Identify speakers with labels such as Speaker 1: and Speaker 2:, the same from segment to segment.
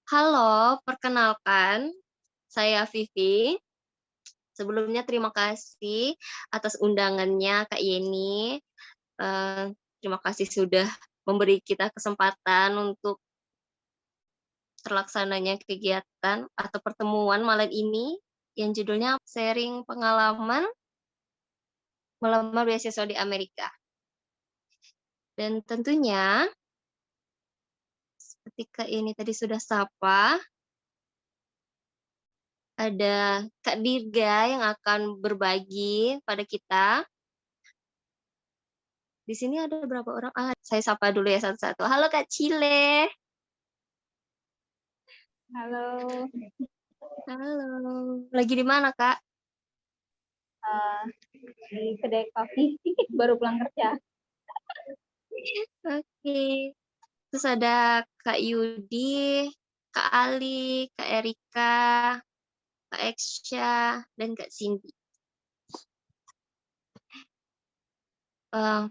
Speaker 1: Halo, perkenalkan, saya Vivi. Sebelumnya terima kasih atas undangannya Kak Yeni. Terima kasih sudah memberi kita kesempatan untuk terlaksananya kegiatan atau pertemuan malam ini yang judulnya sharing pengalaman melamar beasiswa di Amerika. Dan tentunya seperti Kak Yeni tadi sudah sapa, ada Kak Dirga yang akan berbagi pada kita. Di sini ada berapa orang? Saya sapa dulu ya satu-satu. Halo Kak Cile.
Speaker 2: Halo,
Speaker 1: Halo. Lagi di mana, Kak?
Speaker 2: di kedai kopi, baru pulang kerja.
Speaker 1: Oke. Terus ada Kak Yudi, Kak Ali, Kak Erika, Kak Eksya, dan Kak Cindy. Eh,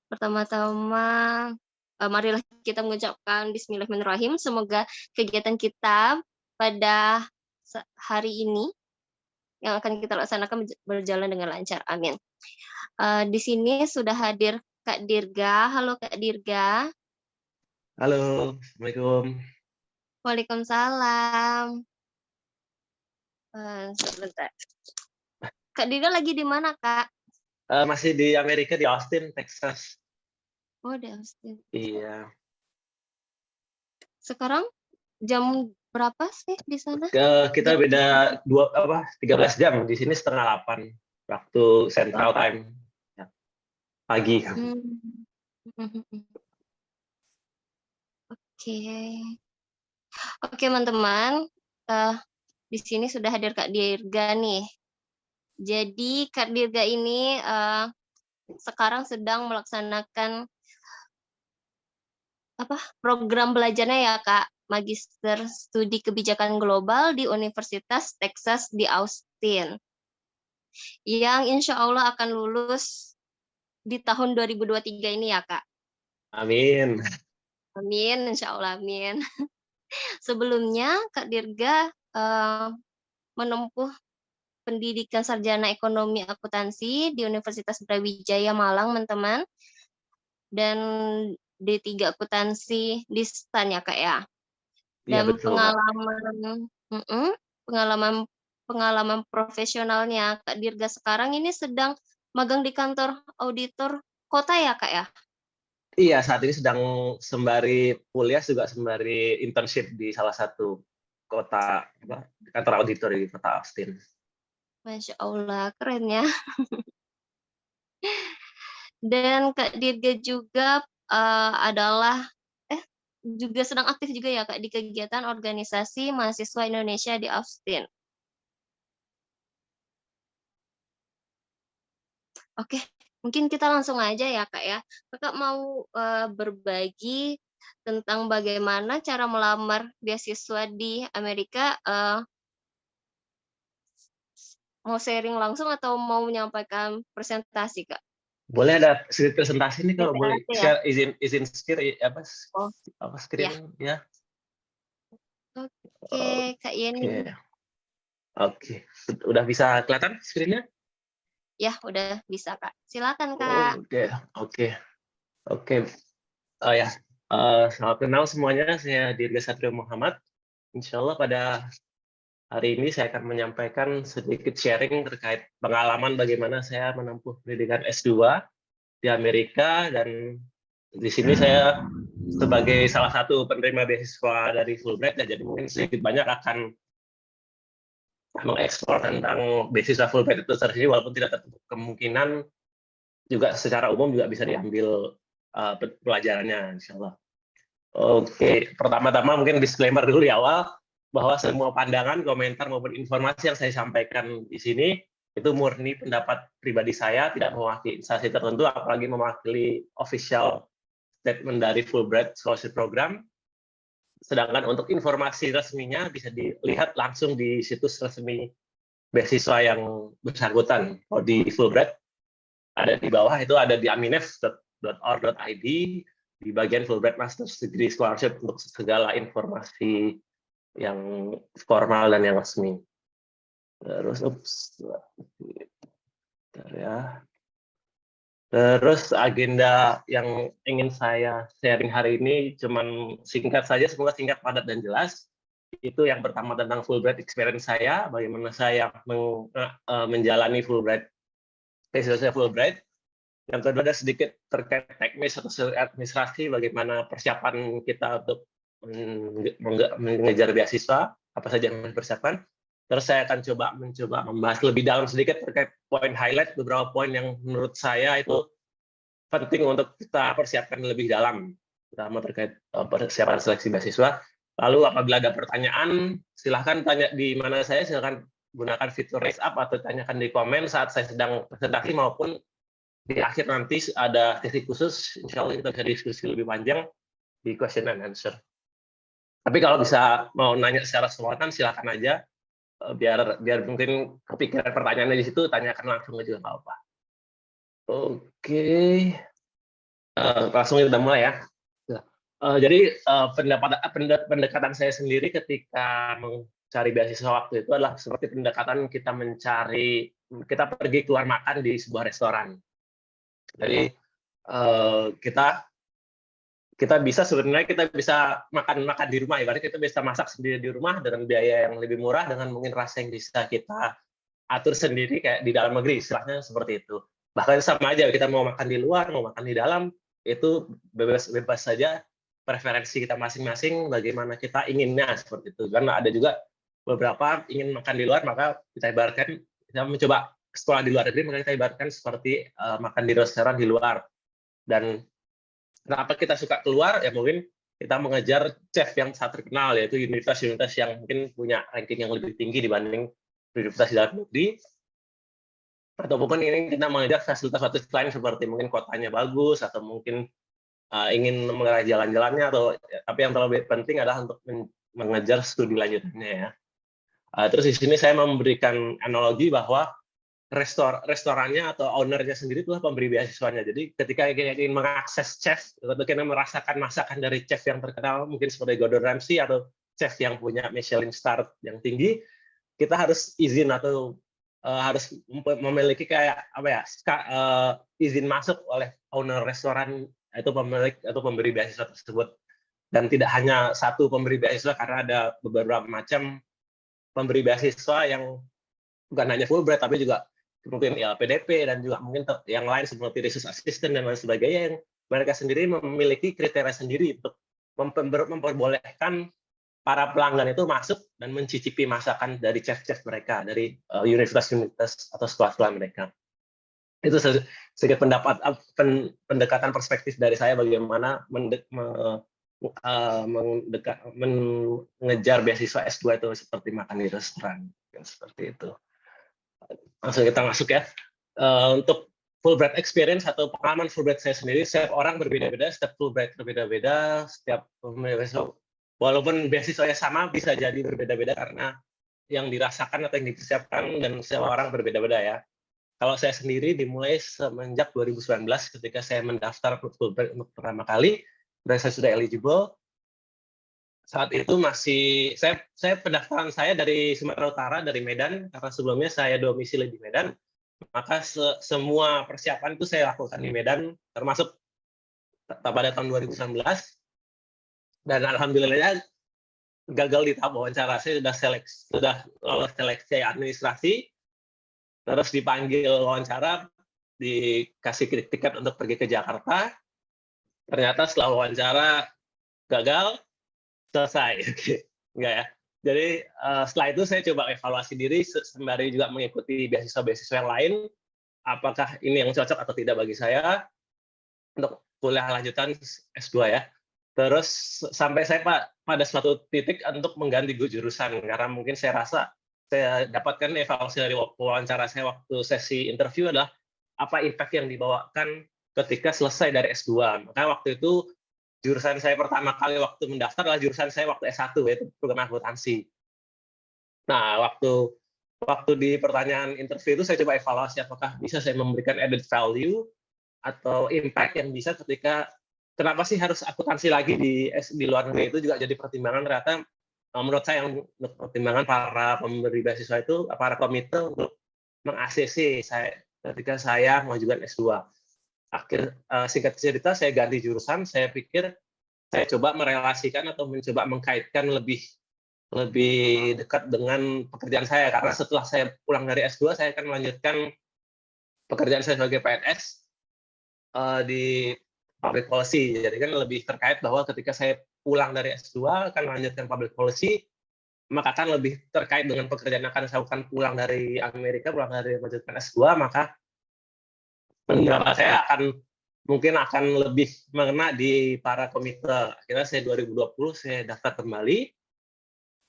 Speaker 1: Pertama-tama, marilah kita mengucapkan Bismillahirrahmanirrahim. Semoga kegiatan kita pada hari ini yang akan kita laksanakan berjalan dengan lancar. Amin. Di sini sudah hadir Kak Dirga. Halo Kak Dirga.
Speaker 3: Halo, Assalamualaikum.
Speaker 1: Waalaikumsalam. Sebentar. Kak Dirga lagi di mana, Kak?
Speaker 3: Masih di Amerika, di Austin, Texas.
Speaker 1: Oh, di Austin.
Speaker 3: Iya.
Speaker 1: Sekarang jam berapa sih di sana?
Speaker 3: Kita beda 13 jam. Di sini setengah 8 waktu Central Time. Ya, pagi.
Speaker 1: Oke. Oke, teman-teman. Di sini sudah hadir Kak Dirga nih. Jadi Kak Dirga ini sekarang sedang melaksanakan program belajarnya ya Kak, Magister Studi Kebijakan Global di Universitas Texas di Austin. Yang insya Allah akan lulus di tahun 2023 ini ya Kak.
Speaker 3: Amin.
Speaker 1: Amin, insya Allah amin. Sebelumnya Kak Dirga menempuh pendidikan sarjana ekonomi akuntansi di Universitas Brawijaya Malang, teman-teman. Dan D3 akuntansi di STAN ya, Kak ya.
Speaker 3: Iya,
Speaker 1: Dan
Speaker 3: betul, Mbak.
Speaker 1: pengalaman profesionalnya Kak Dirga sekarang ini sedang magang di kantor auditor kota ya, Kak ya?
Speaker 3: Iya, saat ini sedang sembari kuliah juga sembari internship di salah satu kota, kantor auditor di kota Austin.
Speaker 1: Masya Allah, keren ya. Dan Kak Dirga juga adalah juga sedang aktif juga ya Kak di kegiatan organisasi mahasiswa Indonesia di Austin. Oke, mungkin kita langsung aja ya Kak ya. Kakak mau berbagi tentang bagaimana cara melamar beasiswa di Amerika. Mau sharing langsung atau mau menyampaikan presentasi Kak?
Speaker 3: Boleh ada sedikit presentasi nih kalau boleh
Speaker 1: Presentasi ya?
Speaker 3: share, izin share
Speaker 1: Oh,
Speaker 3: screen ya.
Speaker 1: Oke, Kak Yeni.
Speaker 3: Oke. Udah bisa kelihatan screen-nya?
Speaker 1: Ya, udah bisa Kak. Silakan Kak.
Speaker 3: Oke. Ya. Selamat kenal semuanya. Saya Dirga Satrio Muhammad. Insya Allah pada hari ini saya akan menyampaikan sedikit sharing terkait pengalaman bagaimana saya menempuh pendidikan S2 di Amerika, dan di sini saya sebagai salah satu penerima beasiswa dari Fulbright, jadi mungkin sedikit banyak akan mengeksplor tentang beasiswa Fulbright itu sendiri, walaupun tidak tertutup kemungkinan juga secara umum juga bisa diambil pelajarannya, insya Allah. Oke, pertama-tama mungkin disclaimer dulu di awal, bahwa semua pandangan, komentar, maupun informasi yang saya sampaikan di sini, itu murni pendapat pribadi saya, tidak mewakili instansi tertentu, apalagi mewakili official statement dari Fulbright Scholarship Program. Sedangkan untuk informasi resminya bisa dilihat langsung di situs resmi beasiswa yang bersangkutan. Kalau di Fulbright, ada di bawah, itu ada di aminef.org.id, di bagian Fulbright Master's Degree Scholarship untuk segala informasi yang formal dan yang resmi. Terus, bentar ya. Terus agenda yang ingin saya sharing hari ini cuman singkat saja, semoga singkat, padat, dan jelas. Itu yang pertama tentang Fulbright experience saya, bagaimana saya menjalani Fulbright, beasiswa Fulbright. Yang kedua ada sedikit terkait teknis atau administrasi, bagaimana persiapan kita untuk mengejar beasiswa, apa saja yang dipersiapkan. Terus saya akan mencoba membahas lebih dalam sedikit terkait poin highlight, beberapa poin yang menurut saya itu penting untuk kita persiapkan lebih dalam, terutama terkait persiapan seleksi beasiswa. Lalu apabila ada pertanyaan, silahkan tanya di mana saya, silahkan gunakan fitur raise up atau tanyakan di komen saat saya sedang presentasi, maupun di akhir nanti ada sesi khusus, insya Allah kita bisa diskusi lebih panjang di question and answer. Tapi kalau bisa mau nanya secara spontan, silahkan aja. Biar mungkin kepikiran pertanyaannya di situ, tanyakan langsung aja, nggak apa-apa. Oke, langsung kita mulai ya. Jadi pendekatan saya sendiri ketika mencari beasiswa waktu itu adalah seperti pendekatan kita pergi keluar makan di sebuah restoran. Jadi kita bisa makan di rumah, ibaratnya kita bisa masak sendiri di rumah dengan biaya yang lebih murah, dengan mungkin rasa yang bisa kita atur sendiri kayak di dalam negeri, istilahnya seperti itu. Bahkan sama aja, kita mau makan di luar, mau makan di dalam, itu bebas saja, preferensi kita masing-masing, bagaimana kita inginnya, seperti itu. Karena ada juga beberapa ingin makan di luar, maka kita mencoba sekolah di luar negeri, maka kita ibaratkan seperti makan di restoran di luar. Dan kenapa kita suka keluar? Ya mungkin kita mengejar chef yang sangat terkenal, yaitu universitas-universitas yang mungkin punya ranking yang lebih tinggi dibanding universitas di dalam negeri. Atau mungkin ini kita mengejar fasilitas-fasilitas lain seperti mungkin kotanya bagus, atau mungkin ingin mengarah jalan-jalannya, tapi yang terlebih penting adalah untuk mengejar studi lanjutannya ya. Terus di sini saya memberikan analogi bahwa restorannya atau ownernya sendiri itulah pemberi beasiswanya. Jadi ketika ingin mengakses chef, atau kita merasakan masakan dari chef yang terkenal, mungkin seperti Gordon Ramsay atau chef yang punya Michelin star yang tinggi, kita harus izin atau harus memiliki kayak izin masuk oleh owner restoran, itu pemilik atau pemberi beasiswa tersebut. Dan tidak hanya satu pemberi beasiswa, karena ada beberapa macam pemberi beasiswa yang bukan hanya Fulbright, tapi juga mungkin ya PDP dan juga mungkin yang lain seperti research assistant dan lain sebagainya, yang mereka sendiri memiliki kriteria sendiri untuk memperbolehkan para pelanggan itu masuk dan mencicipi masakan dari chef-chef mereka, dari universitas-universitas atau sekolah-sekolah mereka. Itu sedikit pendekatan perspektif dari saya bagaimana mengejar beasiswa S2 itu seperti makan di restoran, seperti itu. Langsung kita masuk ya. Untuk Fulbright experience atau pengalaman Fulbright saya sendiri, setiap orang berbeda-beda, setiap Fulbright berbeda-beda, setiap walaupun beasiswanya sama, bisa jadi berbeda-beda karena yang dirasakan atau yang dipersiapkan dan setiap orang berbeda-beda ya. Kalau saya sendiri dimulai semenjak 2019 ketika saya mendaftar Fulbright untuk pertama kali, dan saya sudah eligible. Saat itu saya pendaftaran saya dari Sumatera Utara, dari Medan, karena sebelumnya saya domisili di Medan, maka semua persiapan itu saya lakukan di Medan, termasuk pada tahun 2019, dan alhamdulillahnya gagal di tahap wawancara. Saya sudah lolos seleksi administrasi, terus dipanggil wawancara, dikasih tiket untuk pergi ke Jakarta. Ternyata setelah wawancara gagal, selesai. Enggak ya. Jadi setelah itu saya coba evaluasi diri sembari juga mengikuti beasiswa-beasiswa yang lain, apakah ini yang cocok atau tidak bagi saya untuk kuliah lanjutan S2 ya. Terus sampai saya pada suatu titik untuk mengganti jurusan, karena mungkin saya rasa saya dapatkan evaluasi dari wawancara saya waktu sesi interview adalah apa impact yang dibawakan ketika selesai dari S2. Maka waktu itu jurusan saya pertama kali waktu mendaftar adalah jurusan saya waktu S1, yaitu program akuntansi. Nah, waktu di pertanyaan interview itu saya coba evaluasi apakah bisa saya memberikan added value atau impact yang bisa ketika kenapa sih harus akuntansi lagi di luar negeri, itu juga jadi pertimbangan ternyata. Menurut saya, yang pertimbangan para pemberi beasiswa itu, para komite untuk meng-ACC saya ketika saya mengajukan S2. Singkat cerita, saya ganti jurusan. Saya pikir saya coba merelasikan atau mencoba mengkaitkan lebih dekat dengan pekerjaan saya, karena setelah saya pulang dari S2 saya akan melanjutkan pekerjaan saya sebagai PNS di public policy. Jadi kan lebih terkait bahwa ketika saya pulang dari S2 akan melanjutkan public policy, maka akan lebih terkait dengan pekerjaan yang akan saya lakukan pulang dari Amerika, pulang dari melanjutkan S2, maka pendapat saya mungkin akan lebih mengena di para komite. Akhirnya saya 2020 saya daftar kembali,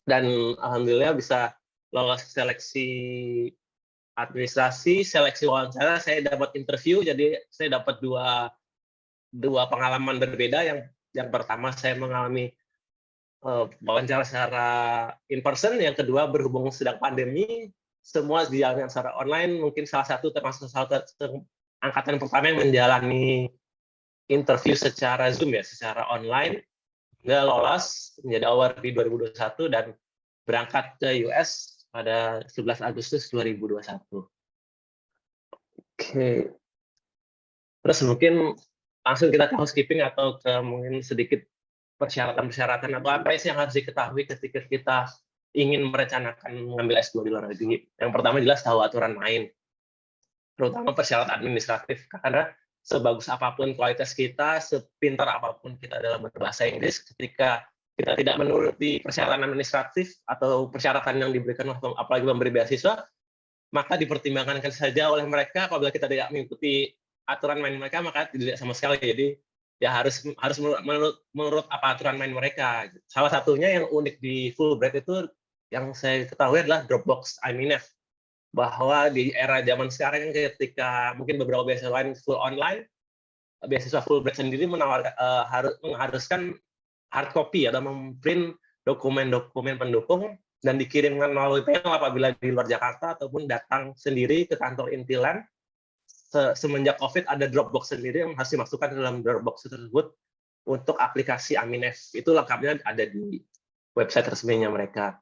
Speaker 3: dan alhamdulillah bisa lolos seleksi administrasi, seleksi wawancara. Saya dapat interview, jadi saya dapat dua pengalaman berbeda. Yang pertama saya mengalami wawancara secara in person, yang kedua berhubung sedang pandemi, semua dijalankan secara online. Mungkin salah satu angkatan pertama yang menjalani interview secara Zoom ya, secara online, nggak lolos, menjadi award di 2021 dan berangkat ke US pada 11 Agustus 2021. Oke. Terus mungkin langsung kita ke housekeeping atau ke mungkin sedikit persyaratan-persyaratan atau apa sih yang harus diketahui ketika kita ingin merencanakan mengambil S2 di luar negeri. Yang pertama jelas tahu aturan main, terutama persyaratan administratif, karena sebagus apapun kualitas kita, sepintar apapun kita dalam berbahasa Inggris, ketika kita tidak menuruti persyaratan administratif atau persyaratan yang diberikan, apalagi memberi beasiswa, maka dipertimbangkan saja oleh mereka. Apabila kita tidak mengikuti aturan main mereka, maka tidak sama sekali. Jadi ya harus menurut apa aturan main mereka. Salah satunya yang unik di Fulbright itu yang saya ketahui adalah Dropbox IMINEF, bahwa di era zaman sekarang ketika mungkin beberapa beasiswa lain full online, beasiswa Fulbright sendiri mengharuskan hard copy atau memprint dokumen-dokumen pendukung dan dikirimkan melalui mail apabila di luar Jakarta, ataupun datang sendiri ke kantor Intiland. Semenjak COVID ada Dropbox sendiri yang harus dimasukkan ke dalam Dropbox tersebut untuk aplikasi IMINEF. Itu lengkapnya ada di website resminya mereka.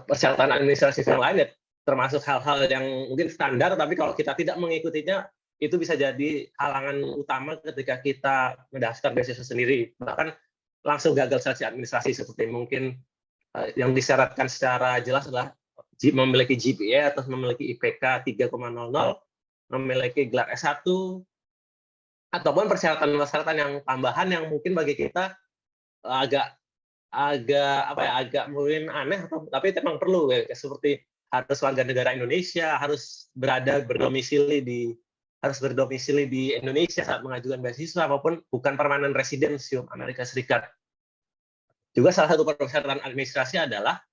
Speaker 3: Persyaratan administratif yang lain ya, termasuk hal-hal yang mungkin standar, tapi kalau kita tidak mengikutinya, itu bisa jadi halangan utama ketika kita mendaftar beasiswa sendiri. Bahkan langsung gagal seleksi administrasi, seperti mungkin yang disyaratkan secara jelas adalah memiliki GPA atau memiliki IPK 3,00, memiliki gelar S1, ataupun persyaratan-persyaratan yang tambahan yang mungkin bagi kita agak mungkin aneh, tapi memang perlu, seperti harus warga negara Indonesia, harus berdomisili di Indonesia saat mengajukan beasiswa, maupun bukan permanent residence Amerika Serikat. Juga salah satu persyaratan administrasi adalah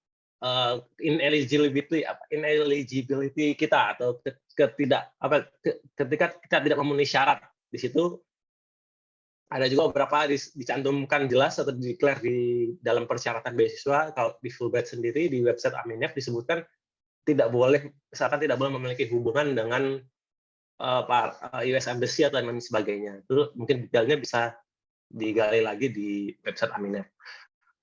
Speaker 3: ineligibility kita, atau ketika kita tidak memenuhi syarat. Di situ ada juga beberapa dicantumkan jelas atau declare di dalam persyaratan beasiswa. Kalau di Fulbright sendiri di website IMINEF disebutkan tidak boleh memiliki hubungan dengan US Embassy atau lain sebagainya. Itu mungkin detailnya bisa digali lagi di website IMINEF.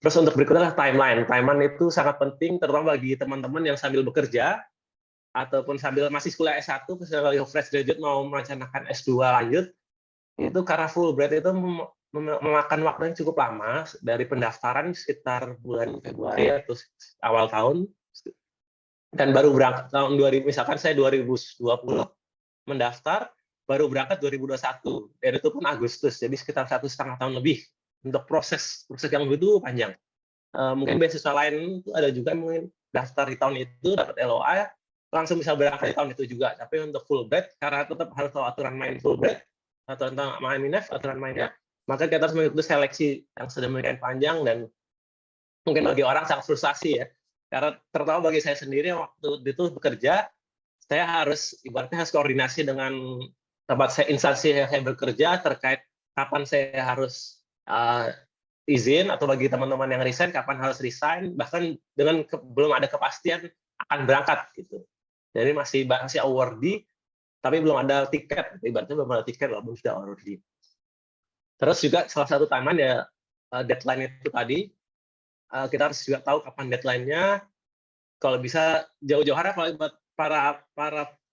Speaker 3: Terus untuk berikutnya timeline. Timeline itu sangat penting, terutama bagi teman-teman yang sambil bekerja ataupun sambil masih kuliah S1, sebagai fresh graduate mau merencanakan S2 lanjut. Itu karena Fulbright itu memakan waktu yang cukup lama, dari pendaftaran sekitar bulan Februari atau awal tahun, dan baru berangkat tahun 2000, misalkan saya 2020 mendaftar, baru berangkat 2021, dan itu pun Agustus, jadi sekitar 1,5 tahun lebih untuk proses yang begitu panjang. Mungkin beasiswa lain itu ada juga mungkin daftar di tahun itu, dapat LOA, langsung bisa berangkat di tahun itu juga. Tapi untuk Fulbright, karena tetap harus tahu aturan main Fulbright, atau tentang IMINEF, aturan mainnya, maka kita harus mengikuti seleksi yang sedemikian panjang, dan mungkin bagi orang sangat frustasi ya. Karena terutama bagi saya sendiri, waktu itu bekerja, saya ibaratnya harus koordinasi dengan tempat instansi yang saya bekerja terkait kapan saya harus izin, atau bagi teman-teman yang resign kapan harus resign, bahkan dengan belum ada kepastian akan berangkat gitu. Jadi masih awardee, tapi belum ada tiket. Ibaratnya belum ada tiket walaupun sudah awardee. Terus juga salah satu taman ya deadline itu tadi, kita harus juga tahu kapan deadline-nya. Kalau bisa jauh-jauh hari, apalagi buat para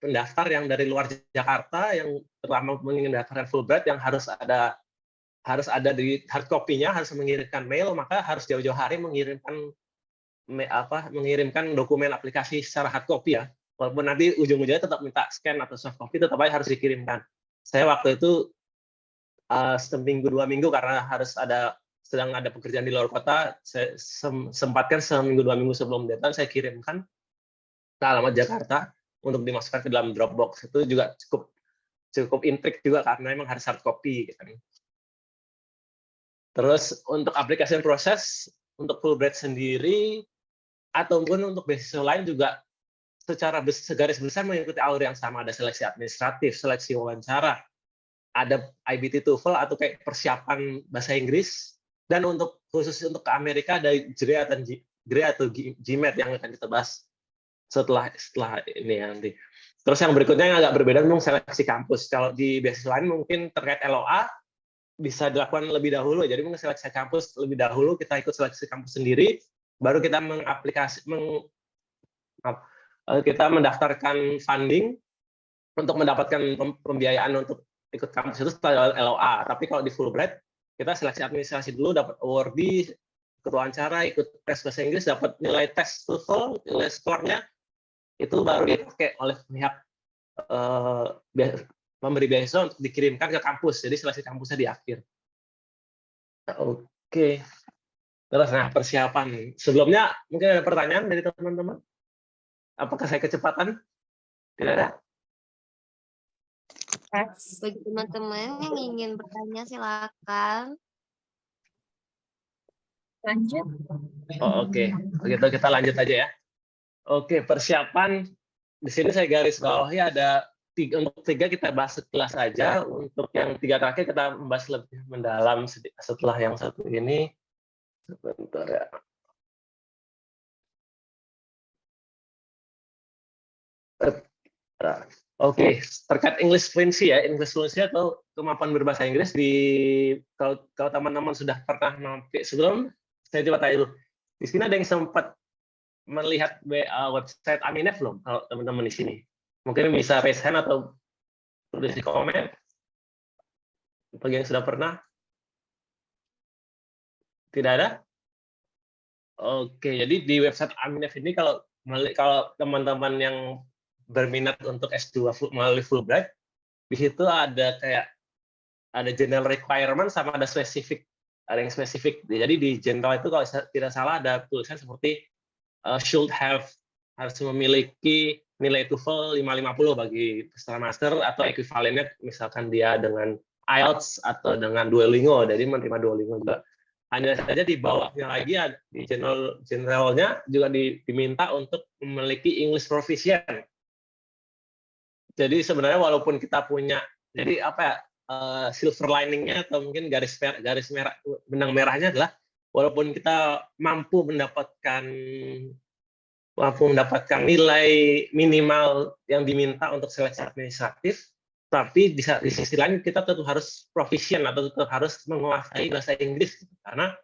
Speaker 3: pendaftar yang dari luar Jakarta, yang terutama ingin mendaftarkan Fulbright, yang harus ada di hard copy-nya, harus mengirimkan mail, maka harus jauh-jauh hari mengirimkan dokumen aplikasi secara hard copy ya. Walaupun nanti ujung-ujungnya tetap minta scan atau soft copy, tetap aja harus dikirimkan. Saya waktu itu seminggu 2 minggu karena sedang ada pekerjaan di luar kota, saya sempatkan seminggu 2 minggu sebelum deadline saya kirimkan ke alamat Jakarta untuk dimasukkan ke dalam Dropbox. Itu juga cukup intrik juga karena memang harus hard copy gitu. Terus untuk aplikasi proses untuk Fulbright sendiri ataupun untuk beasiswa lain juga secara segaris besar mengikuti alur yang sama. Ada seleksi administratif, seleksi wawancara, ada IBT TOEFL atau kayak persiapan bahasa Inggris, dan khusus untuk ke Amerika ada GRE atau GMAT yang akan kita bahas setelah ini nanti. Terus yang berikutnya yang agak berbeda memang seleksi kampus. Kalau di beasiswa lain mungkin terkait LOA bisa dilakukan lebih dahulu. Jadi mungkin seleksi kampus lebih dahulu, kita ikut seleksi kampus sendiri, baru kita kita mendaftarkan funding untuk mendapatkan pembiayaan untuk ikut kampus itu setelah LOA. Tapi kalau di Fulbright, kita seleksi administrasi dulu, dapat awardee, ikut wawancara, ikut tes bahasa Inggris, dapat nilai tes TOEFL, nilai skornya, itu baru dipakai oleh pihak memberi beasiswa untuk dikirimkan ke kampus. Jadi seleksi kampusnya di akhir. Oke. Terus, persiapan. Sebelumnya mungkin ada pertanyaan dari teman-teman? Apakah saya kecepatan? Tidak ada?
Speaker 1: Bagi teman-teman yang ingin bertanya, silakan.
Speaker 2: Lanjut.
Speaker 3: Oke. Begitu kita lanjut aja ya. Oke, persiapan. Di sini saya garis bawahi ada untuk 3 kita bahas sekilas saja. Untuk yang 3 terakhir kita membahas lebih mendalam setelah yang satu ini. Sebentar ya. Oke, terkait English fluency ya, English fluency atau kemampuan berbahasa Inggris kalau teman-teman sudah pernah mampir sebelum, saya coba tanya dulu. Di sini ada yang sempat melihat website Aminef belum? Kalau teman-teman di sini, mungkin bisa raise hand atau tulis di komen. Bagi yang sudah pernah, tidak ada? Oke, jadi di website Aminef ini kalau teman-teman yang berminat untuk S2 melalui Fulbright, di situ ada general requirement sama ada yang spesifik. Jadi di general itu kalau tidak salah ada tulisan seperti should have, harus memiliki nilai TOEFL 550 bagi peserta master atau ekuivalennya misalkan dia dengan IELTS atau dengan Duolingo, jadi menerima Duolingo juga. Hanya saja di bawahnya lagi di generalnya juga diminta untuk memiliki English proficient. Jadi sebenarnya walaupun kita punya, jadi silver liningnya atau mungkin garis merah, benang merahnya adalah walaupun kita mampu mendapatkan nilai minimal yang diminta untuk seleksi administratif, tapi di sisi lain kita tetap harus proficient atau tetap harus menguasai bahasa Inggris, karena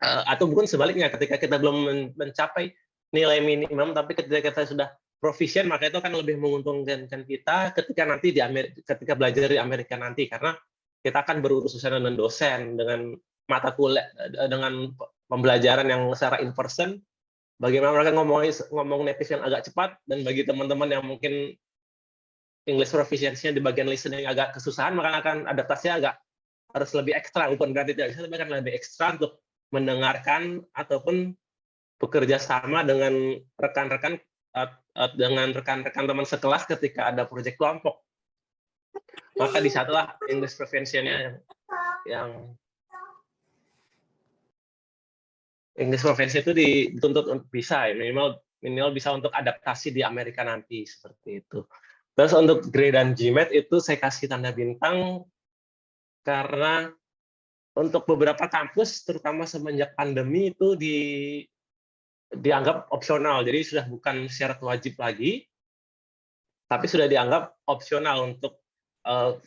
Speaker 3: atau mungkin sebaliknya, ketika kita belum mencapai nilai minimum tapi ketika kita sudah proficient, maka itu akan lebih menguntungkan kita ketika belajar di Amerika nanti, karena kita akan berurusan dengan dosen, dengan mata kuliah, dengan pembelajaran yang secara in person. Bagaimana mereka ngomong native yang agak cepat, dan bagi teman-teman yang mungkin English proficiency-nya di bagian listening agak kesusahan, maka akan adaptasinya harus lebih ekstra, bukan berarti tidak bisa, tapi akan lebih ekstra untuk mendengarkan ataupun bekerja sama dengan rekan-rekan teman sekelas ketika ada proyek kelompok. Maka di satulah English proficiency-nya yang English proficiency itu dituntut untuk bisa minimal bisa untuk adaptasi di Amerika nanti, seperti itu. Terus untuk GRE dan GMAT itu saya kasih tanda bintang karena untuk beberapa kampus terutama semenjak pandemi itu dianggap opsional, jadi sudah bukan syarat wajib lagi, tapi sudah dianggap opsional untuk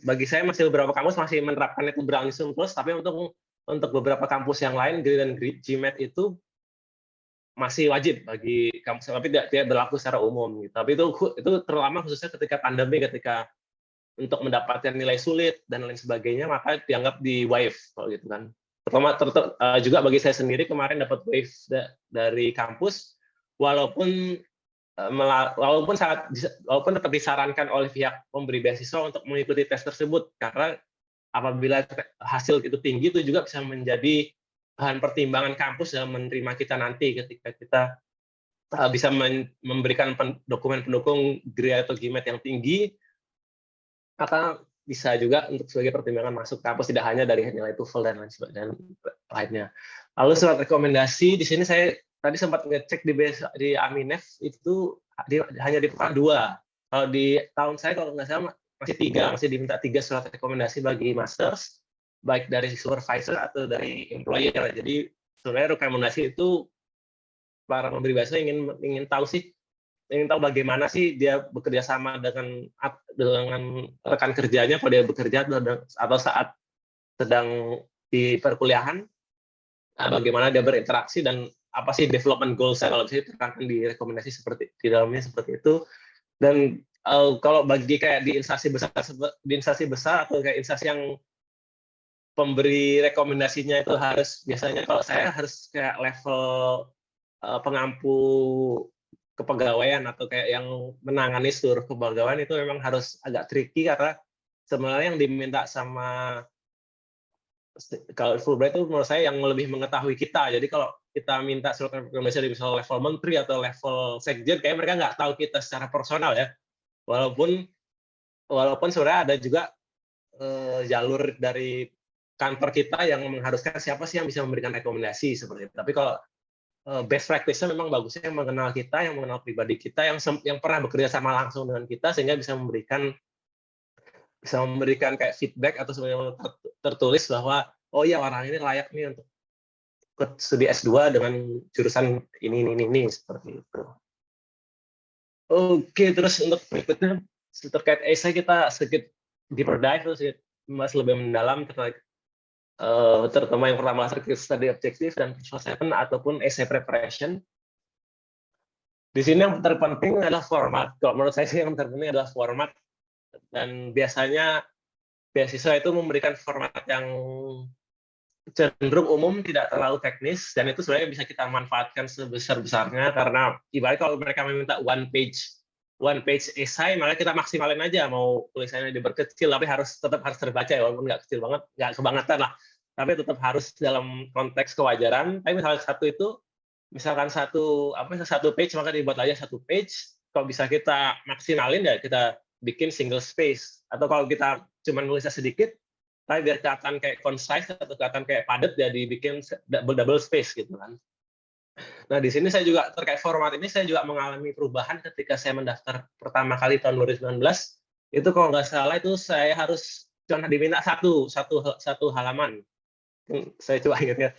Speaker 3: bagi saya masih beberapa kampus masih menerapkan itu berlangsung terus, tapi untuk beberapa kampus yang lain, GRI dan GMAT itu masih wajib bagi kampus, tapi tidak berlaku secara umum. Gitu. Tapi itu terutama khususnya ketika pandemi, ketika untuk mendapatkan nilai sulit dan lain sebagainya, maka dianggap di waive kalau gitu kan. Terutama juga bagi saya sendiri kemarin dapat waive dari kampus, walaupun tetap disarankan oleh pihak pemberi beasiswa untuk mengikuti tes tersebut, karena apabila hasil itu tinggi itu juga bisa menjadi bahan pertimbangan kampus dalam menerima kita nanti ketika kita bisa memberikan dokumen pendukung GRI atau GMAT yang tinggi, maka bisa juga untuk sebagai pertimbangan masuk kampus, tidak hanya dari nilai TOEFL dan lainnya. Lalu surat rekomendasi, di sini saya tadi sempat ngecek di Aminef itu hanya diperlukan 2. Kalau di tahun saya kalau nggak salah masih diminta 3 surat rekomendasi bagi masters, baik dari supervisor atau dari employer. Jadi sebenarnya rekomendasi itu para pemberi beasiswa ingin tahu bagaimana sih dia bekerja sama dengan rekan kerjanya kalau dia bekerja atau saat sedang di perkuliahan, bagaimana dia berinteraksi dan apa sih development goals-nya kalau bisa diterangkan di rekomendasi di dalamnya seperti itu. Dan kalau bagi kayak di instansi besar atau kayak instansi yang pemberi rekomendasinya itu biasanya kalau saya harus kayak level pengampu kepegawaian atau kayak yang menangani seluruh kepegawaian, itu memang harus agak tricky karena sebenarnya yang diminta sama kalau Fulbright itu menurut saya yang lebih mengetahui kita. Jadi kalau kita minta surat rekomendasi dari misalnya level menteri atau level sekjen, kayak mereka nggak tahu kita secara personal ya. Walaupun sebenarnya ada juga jalur dari kantor kita yang mengharuskan siapa sih yang bisa memberikan rekomendasi seperti itu. Tapi kalau best practice-nya memang bagusnya yang mengenal kita, yang mengenal pribadi kita, yang pernah bekerja sama langsung dengan kita, sehingga bisa memberikan kayak feedback atau sebenarnya tertulis bahwa oh iya orang ini layak nih untuk studi S2 dengan jurusan ini seperti itu. Oke, terus untuk berikutnya terkait essay kita sedikit deeper dive, sedikit membahas lebih mendalam terutama yang pertama terkait study objektif dan visual statement ataupun essay preparation. Di sini yang terpenting adalah format. Kalau menurut saya sih yang terpenting adalah format, dan biasanya beasiswa itu memberikan format yang cenderung umum, tidak terlalu teknis, dan itu sebenarnya bisa kita manfaatkan sebesar-besarnya karena ibarat kalau mereka meminta one page essay, maka kita maksimalin aja, mau tulisannya diperkecil tapi tetap harus terbaca ya, walaupun nggak kecil banget, nggak kebangetan lah, tapi tetap harus dalam konteks kewajaran. Tapi misalkan satu page, maka dibuat aja satu page. Kalau bisa kita maksimalin ya kita bikin single space, atau kalau kita cuma nulisnya sedikit tapi biar kelihatan kayak concise atau kelihatan kayak padat, ya dibikin double space gitu kan. Nah, di sini saya juga terkait format ini saya juga mengalami perubahan ketika saya mendaftar pertama kali tahun 2019. Itu kalau nggak salah itu saya harus cuma diminta satu halaman. Saya coba ingatnya,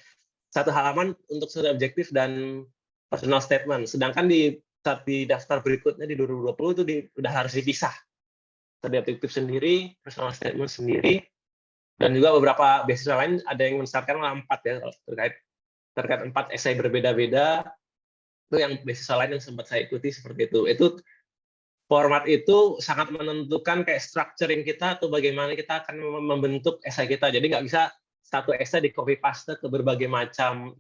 Speaker 3: satu halaman untuk studi objektif dan personal statement. Sedangkan di daftar berikutnya di 2020 itu udah harus dipisah. Studi objektif sendiri, personal statement sendiri, dan juga beberapa beasiswa lain ada yang mensyaratkan 4 ya terkait 4 essay berbeda-beda. Itu yang beasiswa lain yang sempat saya ikuti seperti itu. Itu format itu sangat menentukan kayak structuring kita atau bagaimana kita akan membentuk essay kita. Jadi nggak bisa satu essay di copy paste ke berbagai macam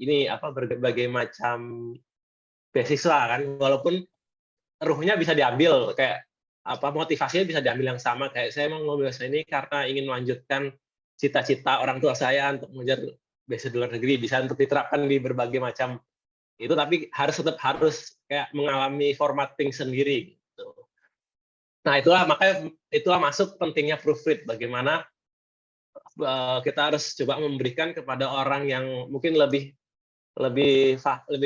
Speaker 3: beasiswa kan, walaupun ruhnya bisa diambil, kayak motivasinya bisa diambil yang sama, kayak saya mau ngambil beasiswa ini karena ingin melanjutkan cita-cita orang tua saya untuk mengejar beasiswa di luar negeri, bisa untuk diterapkan di berbagai macam itu, tapi tetap harus kayak mengalami formatting sendiri gitu. Nah, itulah masuk pentingnya proofread, bagaimana kita harus coba memberikan kepada orang yang mungkin lebih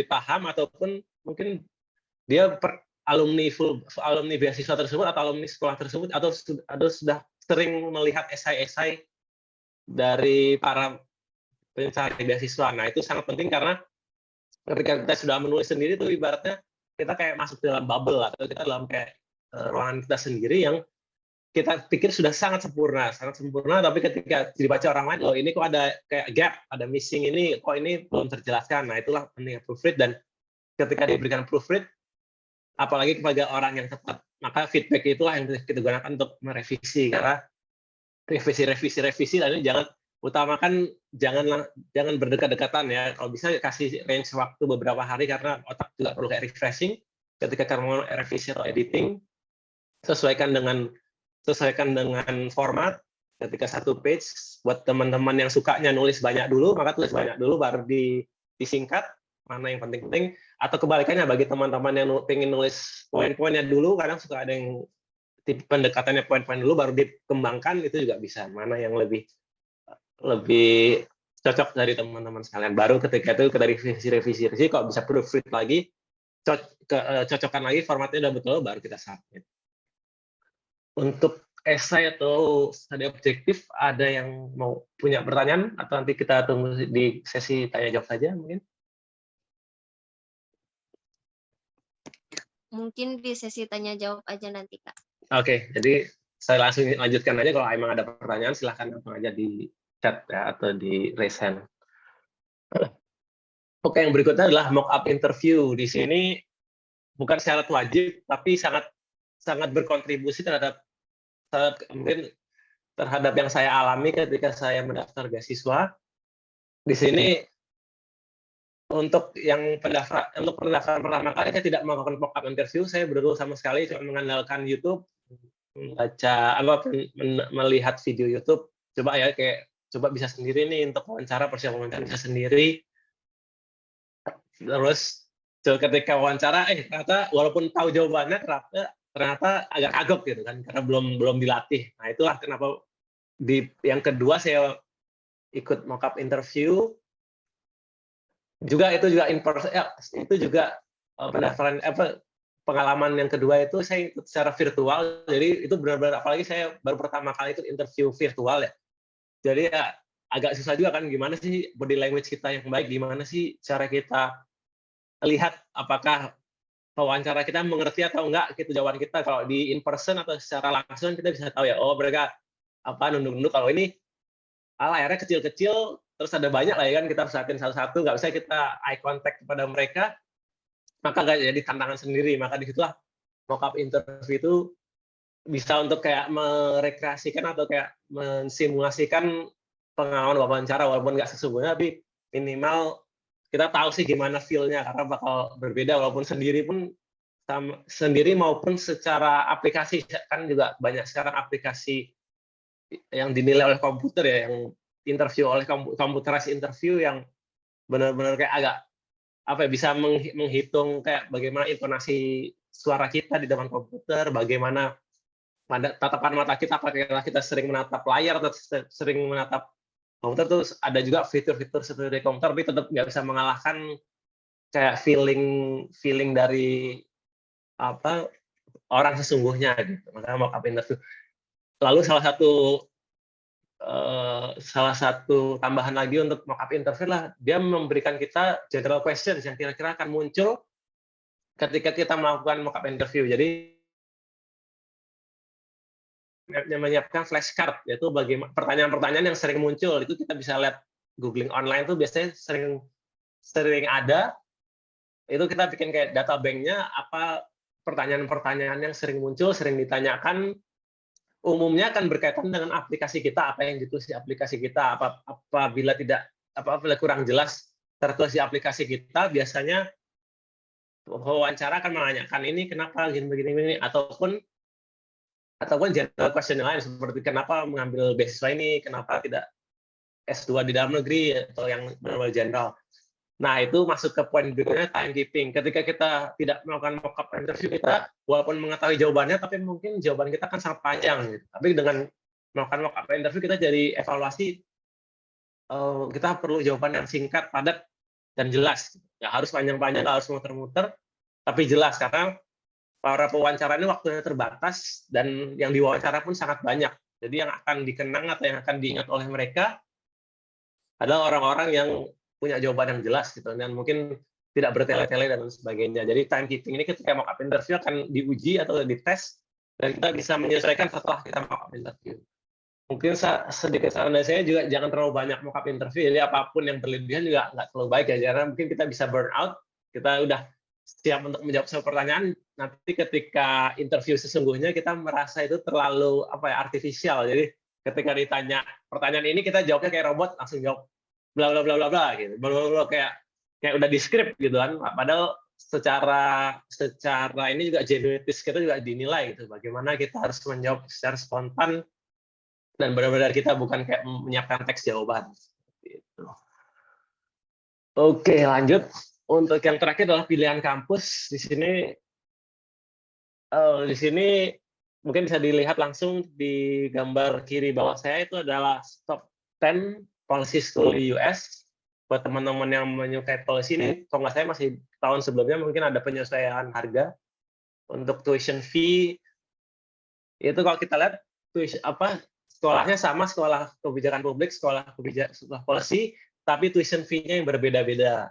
Speaker 3: paham, ataupun mungkin dia alumni beasiswa tersebut atau alumni sekolah tersebut, atau sudah sering melihat esai-esai dari para pencari beasiswa. Nah, itu sangat penting karena ketika kita sudah menulis sendiri itu ibaratnya kita kayak masuk dalam bubble, atau kita dalam kayak ruangan kita sendiri yang kita pikir sudah sangat sempurna, tapi ketika dibaca orang lain, oh ini kok ada kayak gap, ada missing ini, kok ini belum terjelaskan. Nah, itulah pentingnya proofread, dan ketika diberikan proofread, apalagi kepada orang yang tepat, maka feedback itulah yang kita gunakan untuk merevisi, karena revisi dan ini jangan utamakan jangan berdekat-dekatan ya. Kalau bisa kasih range waktu beberapa hari, karena otak juga perlu kayak refreshing ketika kamu revisi atau editing. Sesuaikan dengan format. Ketika satu page, buat teman-teman yang sukanya nulis banyak dulu, maka tulis banyak dulu, baru disingkat mana yang penting-penting. Atau kebalikannya, bagi teman-teman yang pengen nulis poin-poinnya dulu, kadang suka ada yang pendekatannya poin-poin dulu, baru dikembangkan, itu juga bisa. Mana yang lebih cocok dari teman-teman sekalian. Baru ketika itu dari revisi, kalau bisa proofread lagi, cocokkan lagi formatnya udah betul, baru kita submit. Untuk esai atau studi objektif, ada yang mau punya pertanyaan, atau nanti kita tunggu di sesi tanya jawab saja mungkin?
Speaker 1: Mungkin di sesi tanya jawab aja nanti, Kak.
Speaker 3: Oke, jadi saya langsung lanjutkan aja. Kalau emang ada pertanyaan, silahkan langsung aja di chat ya, atau di raise hand. Oke, yang berikutnya adalah mock-up interview. Di sini bukan syarat wajib, tapi sangat berkontribusi terhadap yang saya alami ketika saya mendaftar beasiswa. Di sini untuk pendaftaran pertama kali saya tidak melakukan mock-up interview. Saya betul sama sekali cuma mengandalkan YouTube, melihat video YouTube. Coba bisa sendiri nih untuk persiapan wawancara bisa sendiri. Terus ketika wawancara, ternyata walaupun tahu jawabannya, ternyata agak kagok gitu kan, karena belum dilatih. Nah, itulah kenapa yang kedua saya ikut mock-up interview. Itu juga in person, itu juga pendaftaran pengalaman yang kedua itu saya ikut secara virtual. Jadi itu benar-benar, apalagi saya baru pertama kali ikut interview virtual ya. Jadi ya agak susah juga kan, gimana sih body language kita yang baik, gimana sih cara kita lihat apakah wawancara kita mengerti atau enggak gitu jawaban kita. Kalau di in person atau secara langsung kita bisa tahu ya, oh mereka nunduk-nunduk. Kalau ini layarnya kecil-kecil, terus ada banyak lah ya kan, kita harus perhatiin satu-satu, nggak bisa kita eye contact kepada mereka, maka nggak jadi tantangan sendiri. Maka disitulah mock-up interview itu bisa untuk kayak merekreasikan atau kayak mensimulasikan pengalaman wawancara, walaupun nggak sesungguhnya, tapi minimal kita tahu sih gimana feel-nya, karena bakal berbeda walaupun sendiri maupun secara aplikasi. Kan juga banyak sekarang aplikasi yang dinilai oleh komputer ya, yang interview oleh computerized interview, yang benar-benar kayak agak bisa menghitung kayak bagaimana intonasi suara kita di depan komputer, bagaimana tatapan mata kita, apakah kita sering menatap layar atau sering menatap komputer. Terus ada juga fitur-fitur seperti komputer, tapi tetap nggak bisa mengalahkan kayak feeling dari orang sesungguhnya gitu. Makanya mock-up interview. Lalu salah satu tambahan lagi untuk mock-up interview lah, dia memberikan kita general questions yang kira-kira akan muncul ketika kita melakukan mock-up interview. Jadi menyiapkan flashcard, yaitu bagaimana pertanyaan-pertanyaan yang sering muncul. Itu kita bisa lihat googling online tuh biasanya sering ada. Itu kita bikin kayak data bank-nya, apa pertanyaan-pertanyaan yang sering muncul, sering ditanyakan. Umumnya akan berkaitan dengan aplikasi kita, apa yang ditulis di aplikasi kita. Apabila kurang jelas tertulis di aplikasi kita, biasanya wawancara akan menanyakan ini kenapa begini, ataupun general question yang lain, seperti kenapa mengambil beasiswa ini, kenapa tidak S2 di dalam negeri, atau yang benar-benar general. Nah, itu masuk ke poin berikutnya, timekeeping. Ketika kita tidak melakukan mock-up interview, kita walaupun mengetahui jawabannya, tapi mungkin jawaban kita kan sangat panjang. Gitu. Tapi dengan melakukan mock-up interview, kita jadi evaluasi, kita perlu jawaban yang singkat, padat, dan jelas. Nggak harus panjang-panjang, nggak harus muter-muter, tapi jelas, karena para pewawancara ini waktunya terbatas, dan yang diwawancara pun sangat banyak. Jadi yang akan dikenang atau yang akan diingat oleh mereka adalah orang-orang yang punya jawaban yang jelas gitu, dan mungkin tidak bertele-tele dan sebagainya. Jadi timekeeping ini ketika mock-up interview akan diuji atau dites dan kita bisa menyesuaikan setelah kita mock up interview. Mungkin sedikit saran dari saya juga jangan terlalu banyak mock up interview, jadi apapun yang berlebihan juga nggak terlalu baik ya, karena mungkin kita bisa burn out, kita udah siap untuk menjawab semua pertanyaan, nanti ketika interview sesungguhnya kita merasa itu terlalu artifisial. Jadi ketika ditanya pertanyaan ini kita jawabnya kayak robot, langsung jawab bla bla bla bla bla gitu, bla bla bla kayak udah di script gitu kan. Padahal secara ini juga genuinitas kita juga dinilai gitu. Bagaimana kita harus menjawab secara spontan dan benar-benar kita bukan kayak menyiapkan teks jawaban gitu. Oke, lanjut. Untuk yang terakhir adalah pilihan kampus. Di sini mungkin bisa dilihat langsung di gambar kiri bawah saya, itu adalah top 10 policy school di US. Buat teman-teman yang menyukai policy ini, kalau nggak saya masih tahun sebelumnya mungkin ada penyesuaian harga untuk tuition fee. Itu kalau kita lihat sekolahnya sama, sekolah kebijakan publik, sekolah policy, tapi tuition fee-nya yang berbeda-beda.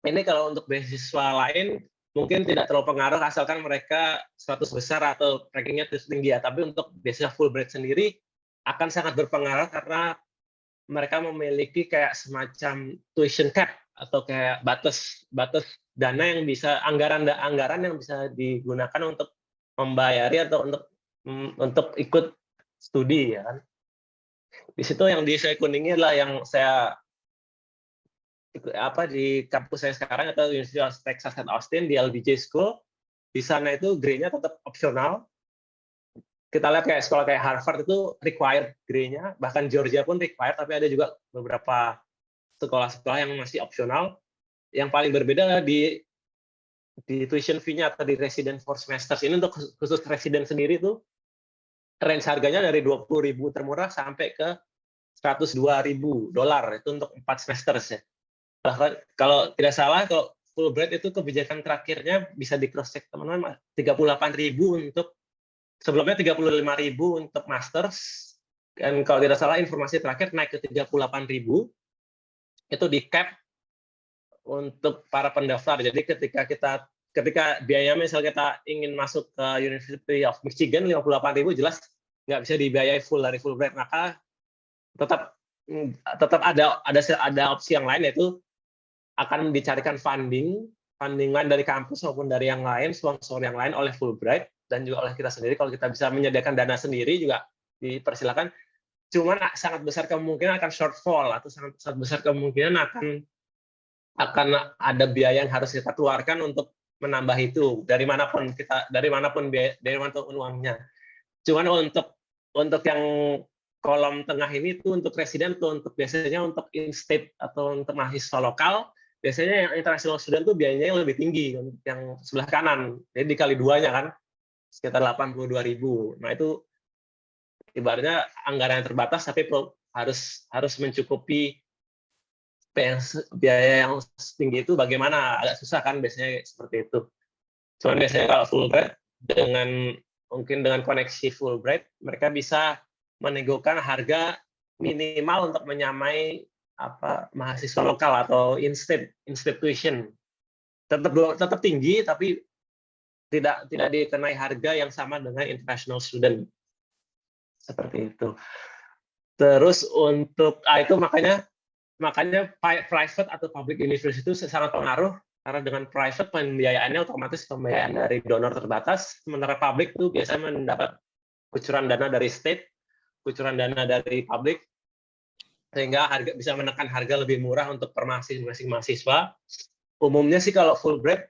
Speaker 3: Ini kalau untuk beasiswa lain mungkin tidak terlalu pengaruh asalkan mereka 100 besar atau rankingnya tinggi ya. Tapi untuk beasiswa Fulbright sendiri akan sangat berpengaruh karena mereka memiliki kayak semacam tuition cap atau kayak batas dana yang bisa anggaran yang bisa digunakan untuk membayari atau untuk ikut studi ya kan. Di situ yang di saya kuningnya adalah yang saya di kampus saya sekarang atau University of Texas at Austin di LBJ School. Di sana itu grade-nya tetap opsional. Kita lihat kayak sekolah kayak Harvard itu required grade-nya, bahkan Georgia pun required, tapi ada juga beberapa sekolah-sekolah yang masih opsional. Yang paling berbeda adalah di tuition fee-nya atau di resident for semesters. Ini untuk khusus resident sendiri tuh range harganya dari $20.000 termurah sampai ke $102.000 itu untuk 4 semester ya. Bahkan kalau tidak salah, kalau Fulbright itu kebijakan terakhirnya bisa di cross check teman-teman, 38.000 untuk sebelumnya 35.000 untuk masters, dan kalau tidak salah informasi terakhir naik ke 38.000 itu di cap untuk para pendaftar. Jadi ketika biayanya misalnya kita ingin masuk ke University of Michigan 58.000 jelas nggak bisa dibiayai full dari Fulbright, maka tetap ada opsi yang lain, yaitu akan dicarikan funding lain dari kampus maupun dari yang lain, sponsor yang lain oleh Fulbright dan juga oleh kita sendiri. Kalau kita bisa menyediakan dana sendiri juga dipersilakan. Cuman sangat besar kemungkinan akan shortfall atau sangat besar kemungkinan akan ada biaya yang harus kita keluarkan untuk menambah itu dari manapun uangnya. Cuman untuk yang kolom tengah ini tuh untuk residen tuh biasanya untuk in-state atau untuk mahasiswa lokal. Biasanya yang international student tuh biayanya yang lebih tinggi untuk yang sebelah kanan. Jadi dikali 2-nya kan sekitar 82.000. Nah, itu ibaratnya anggaran yang terbatas tapi harus mencukupi biaya yang tinggi itu. Bagaimana, agak susah kan biasanya seperti itu. Cuman biasanya kalau Fulbright mungkin dengan koneksi Fulbright mereka bisa menegokan harga minimal untuk menyamai mahasiswa lokal atau in-state tuition. Tetap tinggi tapi tidak dikenai harga yang sama dengan international student. Seperti itu. Terus untuk itu makanya private atau public university itu sangat pengaruh, karena dengan private pembiayaannya otomatis pembiayaan dari donor terbatas, sementara public itu biasanya mendapat kucuran dana dari state, kucuran dana dari public, sehingga bisa menekan harga lebih murah untuk masing-masing mahasiswa. Umumnya sih kalau Fulbright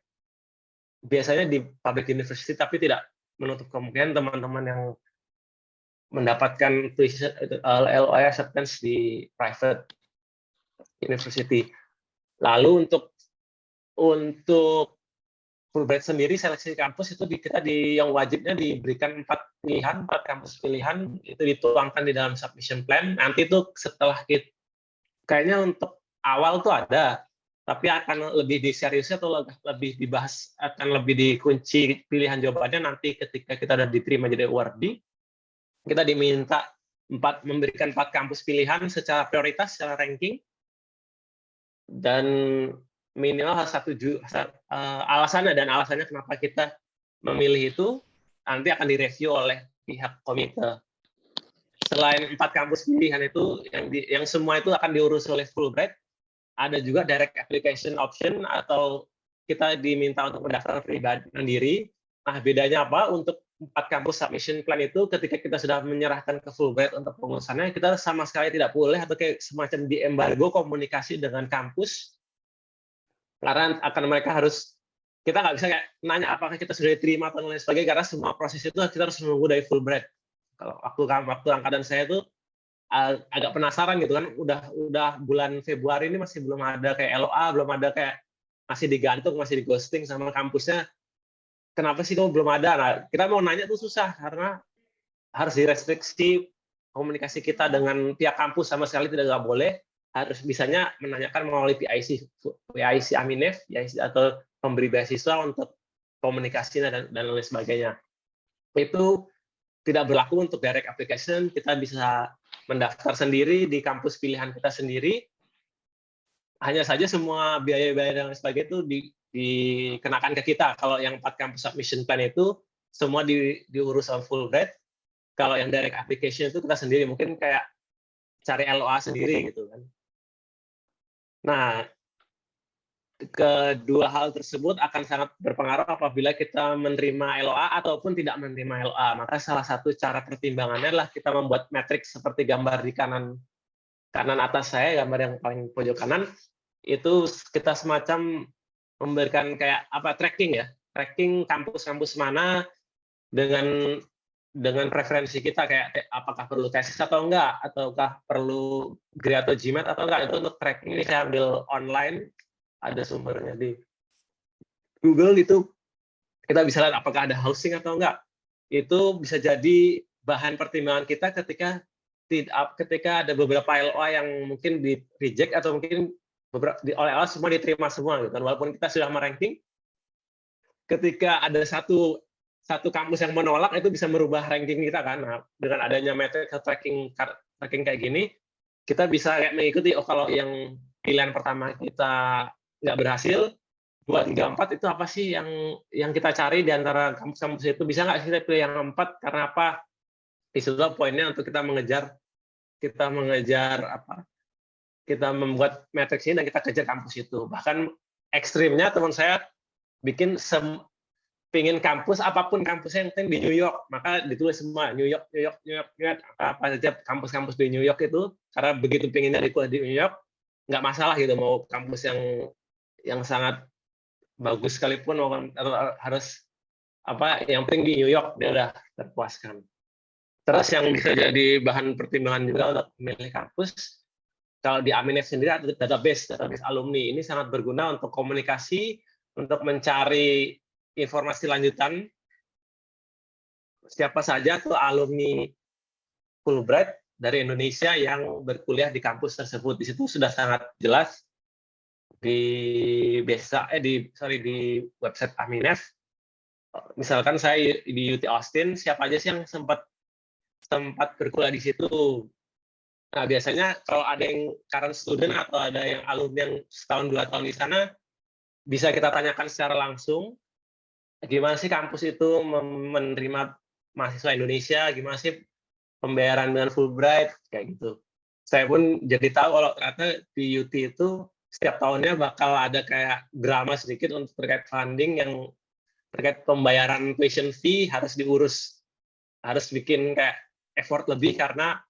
Speaker 3: biasanya di public university, tapi tidak menutup kemungkinan teman-teman yang mendapatkan LOI acceptance di private university. Lalu untuk Fulbright sendiri seleksi kampus itu yang wajibnya diberikan 4 kampus pilihan, itu dituangkan di dalam submission plan. Nanti itu setelah kayaknya untuk awal tuh ada, tapi akan lebih diseriusnya atau lebih dibahas, akan lebih dikunci pilihan jawabannya nanti ketika kita sudah diterima jadi awardee. Kita diminta memberikan 4 kampus pilihan secara prioritas, secara ranking, dan minimal alasannya kenapa kita memilih itu, nanti akan direview oleh pihak komite. Selain 4 kampus pilihan itu yang semua itu akan diurus oleh Fulbright, ada juga direct application option atau kita diminta untuk mendaftar pribadi sendiri. Nah, bedanya apa? Untuk 4 kampus submission plan itu ketika kita sudah menyerahkan ke Fulbright untuk pengurusannya, kita sama sekali tidak boleh atau kayak semacam di embargo komunikasi dengan kampus, karena akan mereka harus, kita nggak bisa kayak nanya apakah kita sudah diterima atau lain sebagainya, karena semua proses itu kita harus menunggu dari Fulbright. Kalau waktu angkatan saya itu agak penasaran gitu kan, udah bulan Februari ini masih belum ada kayak LOA, belum ada kayak, masih digantung, masih di ghosting sama kampusnya. Kenapa sih kok belum ada? Nah, kita mau nanya tuh susah karena harus direstriksi komunikasi kita dengan pihak kampus, sama sekali nggak boleh. Harus bisanya menanyakan melalui PIC Aminef, atau pemberi beasiswa untuk komunikasinya dan lain sebagainya. Itu tidak berlaku untuk direct application. Kita bisa mendaftar sendiri di kampus pilihan kita sendiri. Hanya saja semua biaya-biaya dan sebagainya itu dikenakan ke kita. Kalau yang 4 kampus submission plan itu semua diurus oleh Fulbright. Kalau yang direct application itu kita sendiri, mungkin kayak cari LOA sendiri gitu kan. Nah, kedua hal tersebut akan sangat berpengaruh apabila kita menerima LOA ataupun tidak menerima LOA. Maka salah satu cara pertimbangannya adalah kita membuat matriks seperti gambar di kanan atas saya, gambar yang paling pojok kanan, itu kita semacam memberikan kayak tracking kampus-kampus mana dengan preferensi kita, kayak apakah perlu tesis atau enggak, ataukah perlu GRE atau GMAT atau enggak. Itu untuk tracking ini saya ambil online, ada sumbernya di Google, itu kita bisa lihat apakah ada housing atau enggak. Itu bisa jadi bahan pertimbangan kita ketika ada beberapa LOA yang mungkin di reject atau mungkin oleh LOA semua diterima semua gitu. Walaupun kita sudah meranking, ketika ada satu kampus yang menolak, itu bisa merubah ranking kita kan. Nah, dengan adanya metode tracking kayak gini, kita bisa kayak mengikuti, kalau yang pilihan pertama kita nggak berhasil, 2, 3, 4 itu apa sih yang kita cari di antara kampus-kampus itu, bisa nggak sih kita pilih yang 4, karena apa? Disitulah poinnya untuk kita membuat matriks ini dan kita kejar kampus itu. Bahkan ekstrimnya teman saya bikin pingin kampus, apapun kampusnya yang penting di New York, maka ditulis semua New York, apa saja kampus-kampus di New York itu, karena begitu pinginnya dikuliah di New York, nggak masalah gitu, mau kampus yang sangat bagus sekalipun, harus yang penting di New York, dia udah terpuaskan. Terus yang bisa jadi bahan pertimbangan juga untuk memilih kampus, kalau di Aminef sendiri ada database alumni. Ini sangat berguna untuk komunikasi, untuk mencari informasi lanjutan siapa saja tuh alumni Fulbright dari Indonesia yang berkuliah di kampus tersebut. Di situ sudah sangat jelas di website Aminef. Misalkan saya di UT Austin, siapa aja sih yang sempat berkuliah di situ. Nah, biasanya kalau ada yang current student atau ada yang alumni yang setahun 2 tahun di sana, bisa kita tanyakan secara langsung, gimana sih kampus itu menerima mahasiswa Indonesia, gimana sih pembayaran dengan Fulbright, kayak gitu. Saya pun jadi tahu kalau ternyata di UT itu setiap tahunnya bakal ada kayak drama sedikit untuk terkait funding, yang terkait pembayaran tuition fee harus diurus, harus bikin kayak effort lebih, karena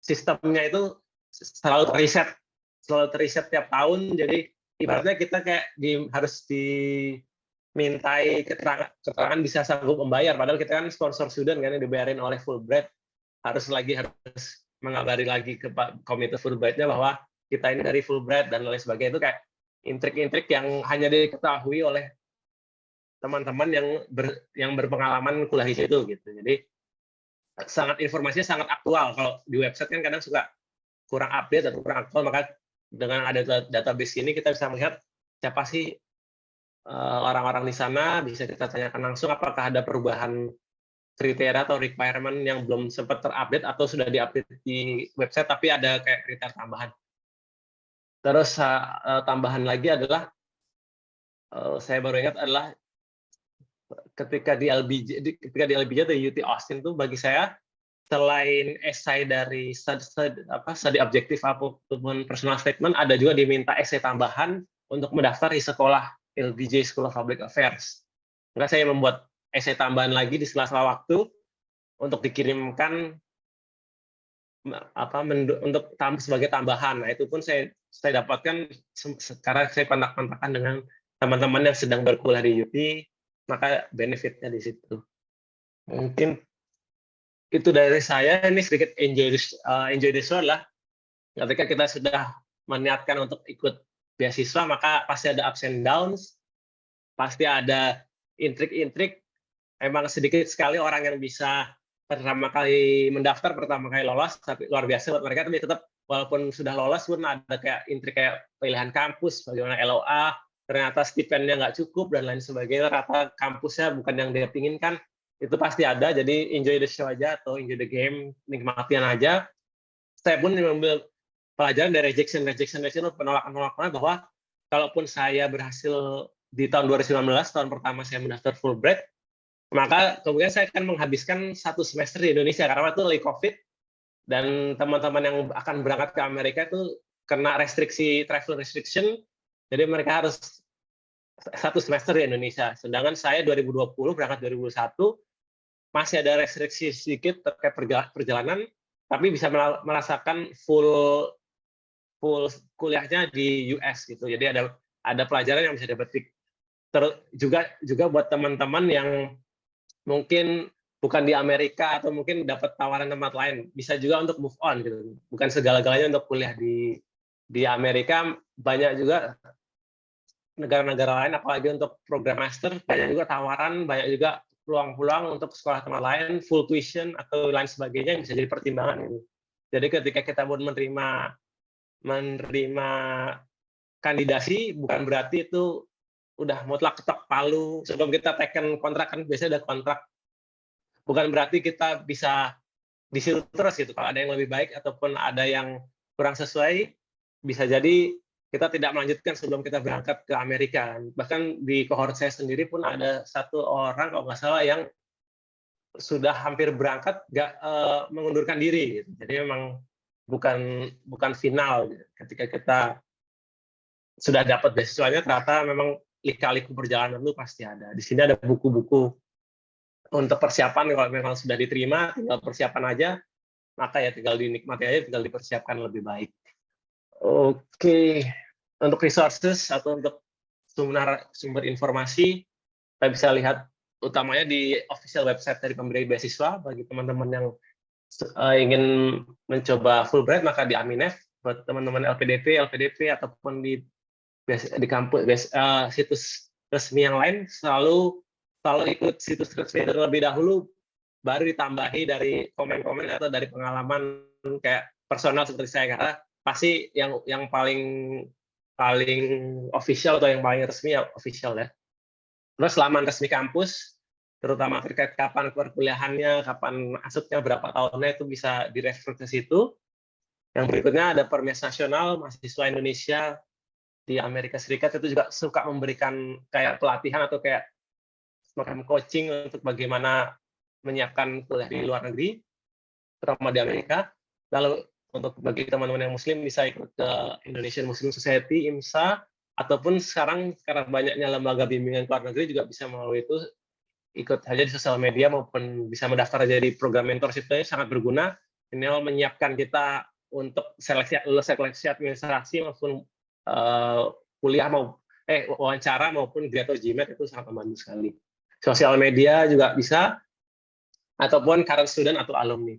Speaker 3: sistemnya itu selalu riset tiap tahun. Jadi ibaratnya kita kayak harus dimintai keterangan bisa sanggup membayar, padahal kita kan sponsor student kan, yang dibayarin oleh Fulbright, harus mengabari lagi ke komite Fulbright-nya bahwa kita ini dari Fulbright dan lain sebagainya. Itu kayak intrik-intrik yang hanya diketahui oleh teman-teman yang berpengalaman kuliah di situ gitu. Jadi informasinya sangat aktual. Kalau di website kan kadang suka kurang update atau kurang aktual, maka dengan ada database ini kita bisa melihat siapa sih orang-orang di sana, bisa kita tanyakan langsung apakah ada perubahan kriteria atau requirement yang belum sempat terupdate atau sudah diupdate di website tapi ada kayak kriteria tambahan. Terus tambahan lagi adalah saya baru ingat adalah ketika di LBJ atau UT Austin tuh bagi saya selain esai dari study objektif ataupun personal statement, ada juga diminta esai tambahan untuk mendaftar di sekolah LBJ School of Public Affairs. Maka saya membuat esai tambahan lagi di sela-sela waktu untuk dikirimkan untuk sebagai tambahan. Nah, itu pun saya dapatkan sekarang saya kontak-kontakan dengan teman-teman yang sedang berkuliah di UT, maka benefitnya di situ. Mungkin itu dari saya. Ini sedikit enjoy this world lah. Ketika kita sudah meniatkan untuk ikut beasiswa, maka pasti ada ups and downs, pasti ada intrik-intrik. Emang sedikit sekali orang yang bisa pertama kali mendaftar, pertama kali lolos, tapi luar biasa buat mereka. Tapi tetap walaupun sudah lolos pun ada kayak intrik kayak pilihan kampus, bagaimana LOA, ternyata stipendnya nggak cukup dan lain sebagainya, rata kampusnya bukan yang dia inginkan. Itu pasti ada, jadi enjoy the show aja atau enjoy the game, nikmatin aja. Saya pun mengambil pelajaran dari rejection, penolakan bahwa kalaupun saya berhasil di tahun 2019, tahun pertama saya mendaftar Fulbright, maka kemudian saya akan menghabiskan 1 semester di Indonesia karena itu lagi COVID, dan teman-teman yang akan berangkat ke Amerika itu kena travel restriction, jadi mereka harus 1 semester di Indonesia. Sedangkan saya 2020 berangkat 2021, masih ada restriksi sedikit terkait perjalanan, tapi bisa merasakan full kuliahnya di US gitu. Jadi ada pelajaran yang bisa dipetik. Juga buat teman-teman yang mungkin bukan di Amerika atau mungkin dapat tawaran tempat lain, bisa juga untuk move on gitu. Bukan segala-galanya untuk kuliah di Amerika, banyak juga negara-negara lain, apalagi untuk program master, banyak juga tawaran, banyak juga peluang-peluang untuk sekolah tempat lain, full tuition atau lain sebagainya yang bisa jadi pertimbangan itu. Jadi ketika kita mau menerima kandidasi, bukan berarti itu udah mutlak ketok palu sebelum kita teken kontrak, kan biasanya ada kontrak. Bukan berarti kita bisa di situ terus gitu. Kalau ada yang lebih baik ataupun ada yang kurang sesuai, bisa jadi kita tidak melanjutkan sebelum kita berangkat ke Amerika. Bahkan di cohort saya sendiri pun ada 1 orang kalau nggak salah yang sudah hampir berangkat mengundurkan diri. Gitu. Jadi memang bukan final. Gitu. Ketika kita sudah dapat beasiswanya, ternyata memang lika-liku perjalanan itu pasti ada. Di sini ada buku-buku untuk persiapan. Kalau memang sudah diterima, tinggal persiapan aja. Maka ya tinggal dinikmati aja, tinggal dipersiapkan lebih baik. Oke. Untuk resources atau untuk sumber informasi, kita bisa lihat utamanya di official website dari pemberi beasiswa. Bagi teman-teman yang ingin mencoba Fulbright, maka di Aminef. Buat teman-teman LPDP ataupun di kampus situs resmi yang lain, selalu ikut situs resmi terlebih dahulu, baru ditambahi dari komen-komen atau dari pengalaman kayak personal seperti saya, karena pasti yang paling official atau yang paling resmi ya official ya. Terus laman resmi kampus, terutama terkait kapan perkuliahannya, kapan masuknya, berapa tahunnya, itu bisa direfer ke situ. Yang berikutnya ada Permes Nasional Mahasiswa Indonesia di Amerika Serikat, itu juga suka memberikan kayak pelatihan atau kayak semacam coaching untuk bagaimana menyiapkan kuliah di luar negeri, terutama di Amerika. Lalu untuk bagi teman-teman yang Muslim bisa ikut ke Indonesian Muslim Society, IMSA, ataupun sekarang karena banyaknya lembaga bimbingan luar negeri juga bisa melalui itu, ikut aja di sosial media maupun bisa mendaftar aja di program mentorship. Itu sangat berguna. Ini menyiapkan kita untuk seleksi administrasi maupun kuliah wawancara maupun GRE atau GMAT, itu sangat membantu sekali. Sosial media juga bisa, ataupun current student atau alumni.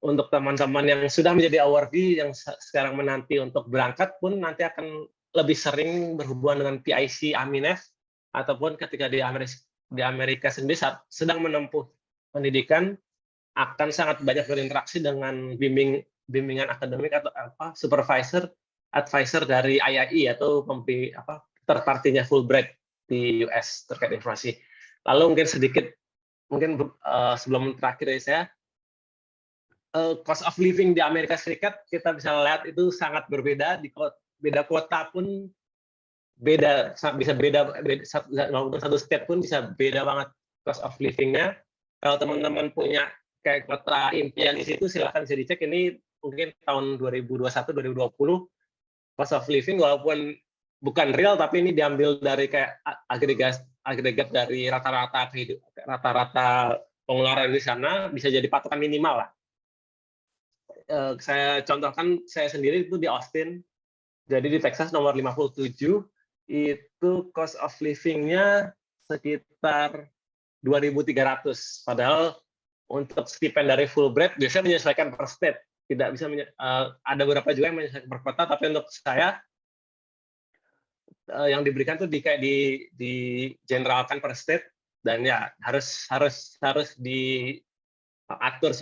Speaker 3: Untuk teman-teman yang sudah menjadi awardee yang sekarang menanti untuk berangkat pun nanti akan lebih sering berhubungan dengan PIC Aminef, ataupun ketika di Amerika sendiri saat sedang menempuh pendidikan akan sangat banyak berinteraksi dengan bimbingan akademik atau advisor dari IIE atau third party-nya Fulbright di US terkait informasi. Lalu mungkin sedikit sebelum terakhir dari saya, cost of living di Amerika Serikat kita bisa lihat itu sangat berbeda. Di beda kota pun beda, bisa beda satu state pun bisa beda banget. cost of living-nya. Kalau teman-teman punya kayak kota impian di situ, silahkan bisa dicek. Ini mungkin tahun 2021-2020 cost of living, walaupun bukan real, tapi ini diambil dari kayak agregat dari rata-rata pengeluaran di sana, bisa jadi patokan minimal lah. Saya contohkan saya sendiri itu di Austin, jadi di Texas nomor 57 itu cost of living-nya sekitar 2.300, padahal untuk stipend dari Fulbright biasanya menyesuaikan per state, tidak bisa ada beberapa juga yang menyesuaikan per kota, tapi untuk saya yang diberikan tuh di generalkan per state, dan ya harus diatur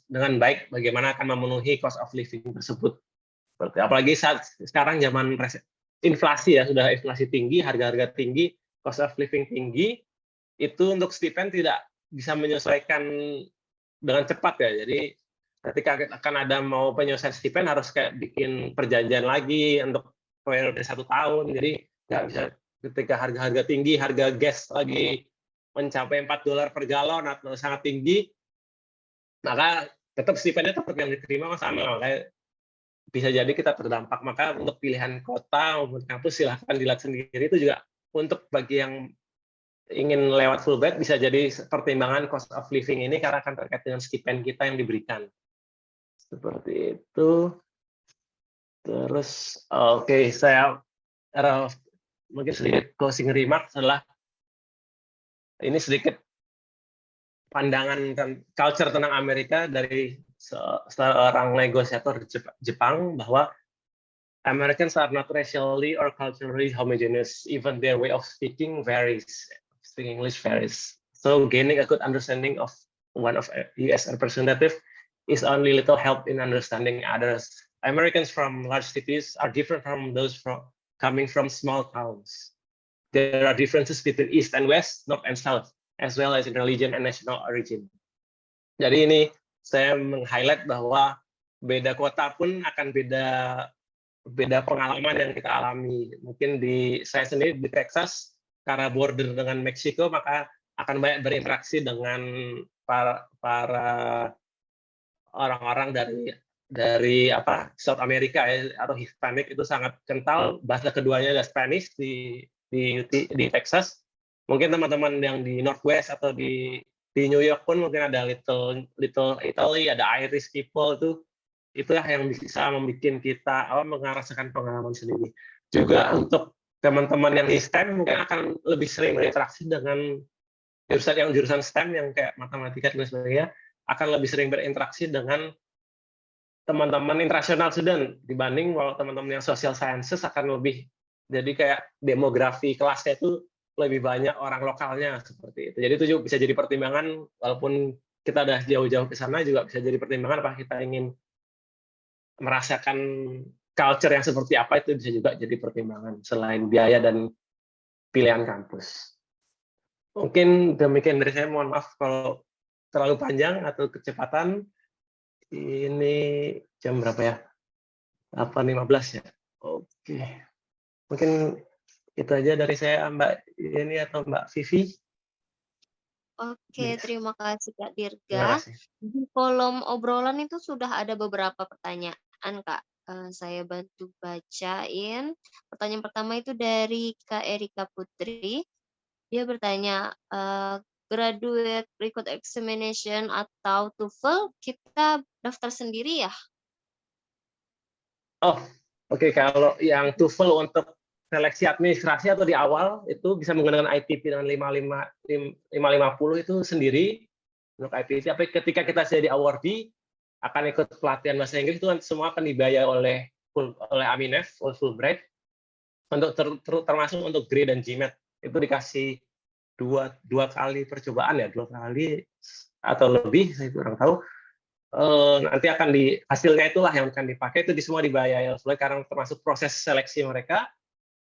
Speaker 3: dengan baik bagaimana akan memenuhi cost of living tersebut. Apalagi saat sekarang zaman inflasi ya, sudah inflasi tinggi, harga-harga tinggi, cost of living tinggi, itu untuk stipend tidak bisa menyesuaikan dengan cepat ya. Jadi ketika akan ada mau penyelesaian stipend harus kayak bikin perjanjian lagi untuk periode 1 tahun. Jadi nggak bisa ketika harga-harga tinggi, harga gas lagi mencapai $4 per galon atau sangat tinggi, maka tetap stipendnya tetap yang diterima sama. Makanya bisa jadi kita terdampak. Maka untuk pilihan kota maupun kampus silahkan dilihat sendiri. Itu juga untuk bagi yang ingin lewat Fulbright bisa jadi pertimbangan cost of living ini karena akan terkait dengan stipend kita yang diberikan. Seperti itu. Terus oke, saya mungkin sedikit closing remark adalah ini sedikit pandangan dan culture tentang Amerika dari seorang negosiator Jepang, bahwa Americans are not racially or culturally homogeneous, even their way of speaking varies. Speaking English varies. So gaining a good understanding of one of U.S. representative is only little help in understanding others. Americans from large cities are different from those coming from small towns. There are differences between East and West, North and South, as well as in religion and national origin. Jadi ini saya meng-highlight bahwa beda kota pun akan beda pengalaman yang kita alami. Mungkin saya sendiri di Texas, karena border dengan Meksiko, maka akan banyak berinteraksi dengan para orang-orang dari South America ya, atau Hispanic, itu sangat kental. Bahasa keduanya adalah Spanish di Texas. Mungkin teman-teman yang di Northwest atau di New York pun mungkin ada little Italy, ada Irish people, itulah yang bisa membuat kita merasakan pengalaman sendiri. Juga untuk teman-teman yang di STEM mungkin akan lebih sering berinteraksi dengan jurusan STEM yang kayak matematika dan sebagainya, akan lebih sering berinteraksi dengan teman-teman international student dibanding kalau teman-teman yang social sciences akan lebih, jadi kayak demografi kelasnya itu lebih banyak orang lokalnya seperti itu. Jadi itu juga bisa jadi pertimbangan, walaupun kita udah jauh-jauh ke sana juga bisa jadi pertimbangan apakah kita ingin merasakan culture yang seperti apa, itu bisa juga jadi pertimbangan selain biaya dan pilihan kampus. Mungkin demikian dari saya, mohon maaf kalau terlalu panjang atau kecepatan. Ini jam berapa ya? 8.15 ya? Oke. Mungkin itu aja dari saya, Mbak ini atau Mbak Vivi.
Speaker 1: Oke, terima kasih Kak
Speaker 3: Terima
Speaker 1: Dirga.
Speaker 3: kasih.
Speaker 1: Di kolom obrolan itu sudah ada beberapa pertanyaan, Kak. Saya bantu bacain. Pertanyaan pertama itu dari Kak Erika Putri. Dia bertanya, graduate record examination atau TOEFL kita daftar sendiri ya?
Speaker 3: Oh, oke. Kalau yang TOEFL untuk seleksi administrasi atau di awal itu bisa menggunakan ITP dengan 550 itu sendiri untuk ITP. Tapi ketika kita jadi awardee akan ikut pelatihan bahasa Inggris, itu semua akan dibayar oleh Aminef, Fulbright, untuk termasuk untuk GRE dan GMAT. Itu dikasih dua kali percobaan ya, 2 kali atau lebih, saya kurang tahu. Nanti akan hasilnya itulah yang akan dipakai, itu semua dibayar oleh, karena termasuk proses seleksi mereka,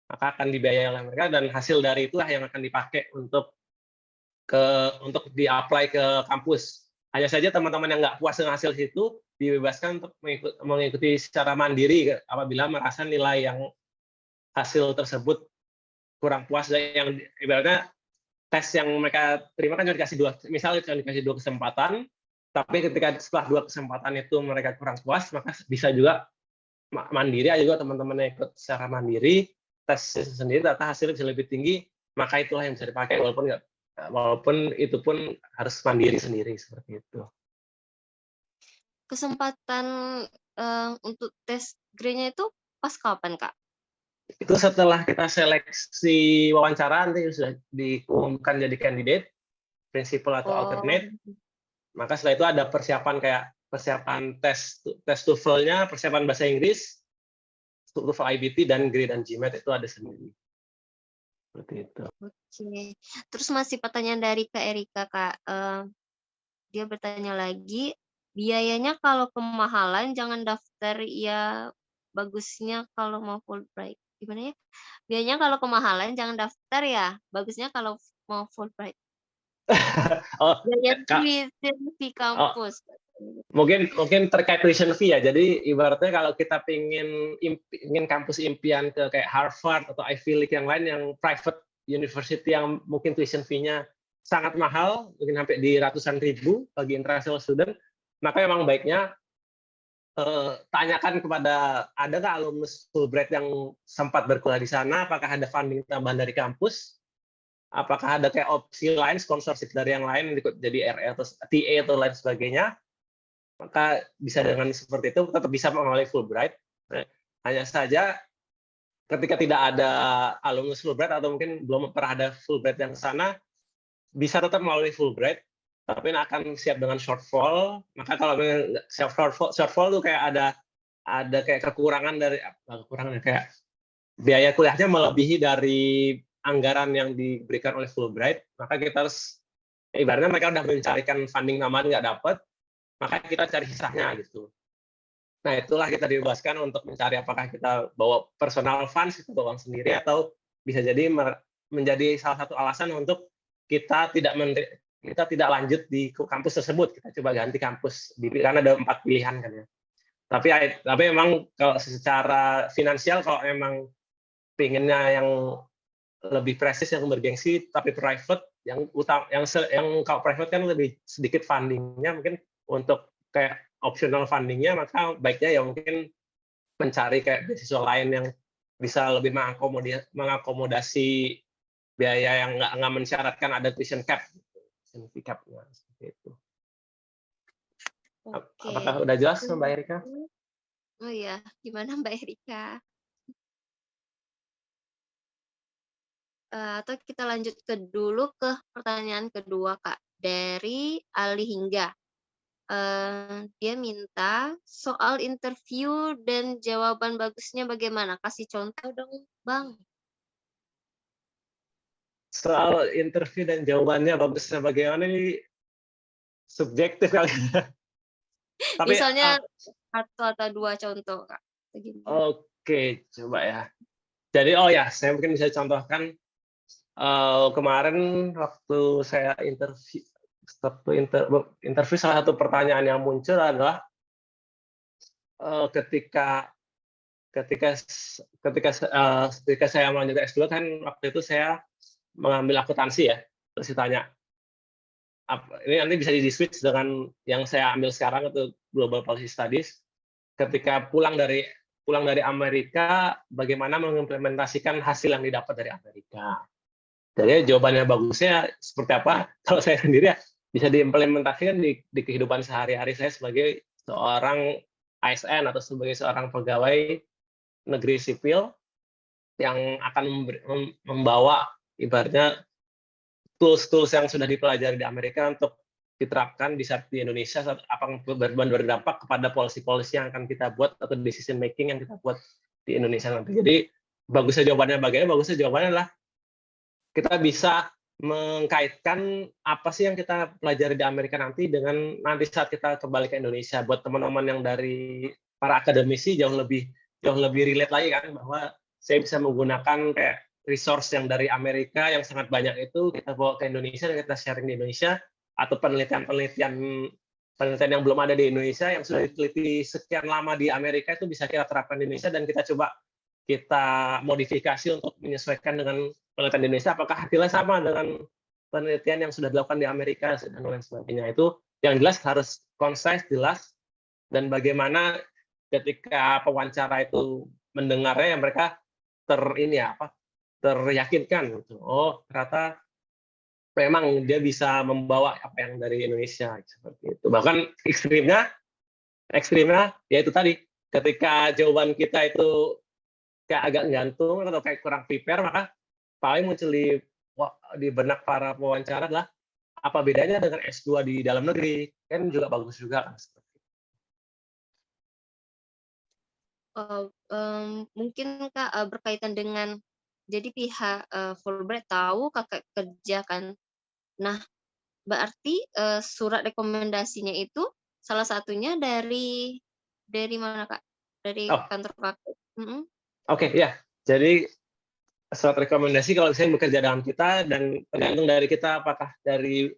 Speaker 3: maka akan dibayar oleh mereka, dan hasil dari itulah yang akan dipakai untuk di-apply ke kampus. Hanya saja teman-teman yang nggak puas dengan hasil itu dibebaskan untuk mengikuti secara mandiri apabila merasa nilai yang hasil tersebut kurang puas, yang ibaratnya tes yang mereka terima kan cuma dikasih misalnya cuma dikasih 2 kesempatan, tapi ketika setelah 2 kesempatan itu mereka kurang puas, maka bisa juga mandiri aja juga teman-teman yang ikut secara mandiri, tes sendiri, ternyata hasilnya bisa lebih tinggi, maka itulah yang bisa dipakai walaupun itu pun harus mandiri sendiri seperti itu.
Speaker 1: Kesempatan untuk tes grade-nya itu pas kapan, Kak?
Speaker 3: Itu setelah kita seleksi wawancara nanti sudah diumumkan jadi candidate, principal atau alternate, maka setelah itu ada persiapan tes TOEFL-nya, persiapan bahasa Inggris, TOEFL IBT dan GRE dan GMAT itu ada sendiri. Seperti itu.
Speaker 1: Oke. Terus masih pertanyaan dari Kak Erika, Kak. Dia bertanya lagi, biayanya kalau kemahalan jangan daftar ya, bagusnya kalau mau Fulbright. Gimana ya? Biayanya kalau kemahalan jangan daftar ya, bagusnya kalau mau Fulbright.
Speaker 3: Oh,
Speaker 1: Biaya
Speaker 3: Kak.
Speaker 1: tuition fee kampus.
Speaker 3: Mungkin terkait tuition fee ya. Jadi ibaratnya kalau kita ingin kampus impian ke kayak Harvard atau Ivy League yang lain yang private university yang mungkin tuition fee-nya sangat mahal, mungkin sampai di ratusan ribu bagi international student, maka memang baiknya tanyakan kepada ada nggak alumnus Fulbright yang sempat berkuliah di sana, apakah ada funding tambahan dari kampus, apakah ada kayak opsi lain, sponsorship dari yang lain, jadi RE atau TA atau lain sebagainya, maka bisa dengan seperti itu tetap bisa mengalami Fulbright. Hanya saja ketika tidak ada alumnus Fulbright atau mungkin belum pernah ada Fulbright yang sana, bisa tetap melalui Fulbright, tapi akan siap dengan shortfall. Maka kalau shortfall tuh kayak ada kayak kekurangan kayak biaya kuliahnya melebihi dari anggaran yang diberikan oleh Fulbright, maka kita harus ibaratnya mereka udah mencarikan funding tambahan nggak dapat, maka kita cari sisanya gitu. Nah, itulah kita dibebaskan untuk mencari apakah kita bawa personal funds, kita bawa uang sendiri, atau bisa jadi menjadi salah satu alasan untuk kita tidak lanjut di kampus tersebut, kita coba ganti kampus, karena ada 4 pilihan kan ya. Tapi memang kalau secara finansial, kalau memang pinginnya yang lebih prestis, yang bergengsi, tapi private, yang kalau private kan lebih sedikit fundingnya, mungkin untuk kayak optional fundingnya, maka baiknya ya mungkin mencari kayak beasiswa lain yang bisa lebih mengakomodasi biaya yang nggak mensyaratkan ada tuition cap, tuition fee cap-nya seperti itu.
Speaker 1: Oke.
Speaker 3: Apakah udah jelas Mbak Erika?
Speaker 1: Oh iya, gimana Mbak Erika? Atau kita lanjut dulu ke pertanyaan kedua, Kak, dari Ali Hingga. Dia minta soal interview dan jawaban bagusnya bagaimana? Kasih contoh dong, Bang.
Speaker 3: Soal interview dan jawabannya bagusnya bagaimana ini subjektif kali. Tapi,
Speaker 1: misalnya satu atau 2 contoh, Kak.
Speaker 3: Oke, coba ya. Jadi, saya mungkin bisa contohkan kemarin waktu saya interview, salah satu pertanyaan yang muncul adalah ketika saya melanjutkan S2 kan waktu itu saya mengambil akuntansi ya, terus ditanya ini nanti bisa di-switch dengan yang saya ambil sekarang itu Global Policy Studies. Ketika pulang dari Amerika, bagaimana mengimplementasikan hasil yang didapat dari Amerika. Jadi jawabannya bagusnya seperti apa? Kalau saya sendiri ya bisa diimplementasikan di kehidupan sehari-hari saya sebagai seorang ASN atau sebagai seorang pegawai negeri sipil yang akan membawa ibaratnya tools-tools yang sudah dipelajari di Amerika untuk diterapkan di Indonesia apa berdampak kepada policy-policy yang akan kita buat atau decision making yang kita buat di Indonesia nanti. Jadi bagusnya jawabannya bagaimana? Bagusnya jawabannya adalah kita bisa mengkaitkan apa sih yang kita pelajari di Amerika nanti dengan nanti saat kita kembali ke Indonesia. Buat teman-teman yang dari para akademisi jauh lebih relate lagi kan, bahwa saya bisa menggunakan kayak resource yang dari Amerika yang sangat banyak itu kita bawa ke Indonesia dan kita sharing di Indonesia, atau penelitian yang belum ada di Indonesia yang sudah diteliti sekian lama di Amerika itu bisa kita terapkan di Indonesia dan kita coba kita modifikasi untuk menyesuaikan dengan penelitian di Indonesia, apakah hasilnya sama dengan penelitian yang sudah dilakukan di Amerika dan lain sebagainya. Itu yang jelas harus concise, jelas, dan bagaimana ketika pewawancara itu mendengarnya mereka teryakinkan gitu. Oh, ternyata memang dia bisa membawa apa yang dari Indonesia seperti itu. Bahkan ekstrimnya ya itu tadi, ketika jawaban kita itu kayak agak gantung atau kayak kurang prepare, maka paling muncul di benak para pewawancara adalah apa bedanya dengan S2 di dalam negeri, kan juga bagus juga kan.
Speaker 1: Mungkin Kak, berkaitan dengan jadi pihak, Fulbright tahu Kakak kerja kan. Nah, berarti, surat rekomendasinya itu salah satunya dari mana Kak? Dari
Speaker 3: Oh,
Speaker 1: kantor Kakak? Mhm.
Speaker 3: oke, ya. Jadi surat rekomendasi kalau misalnya bekerja dengan kita, dan tergantung dari kita apakah dari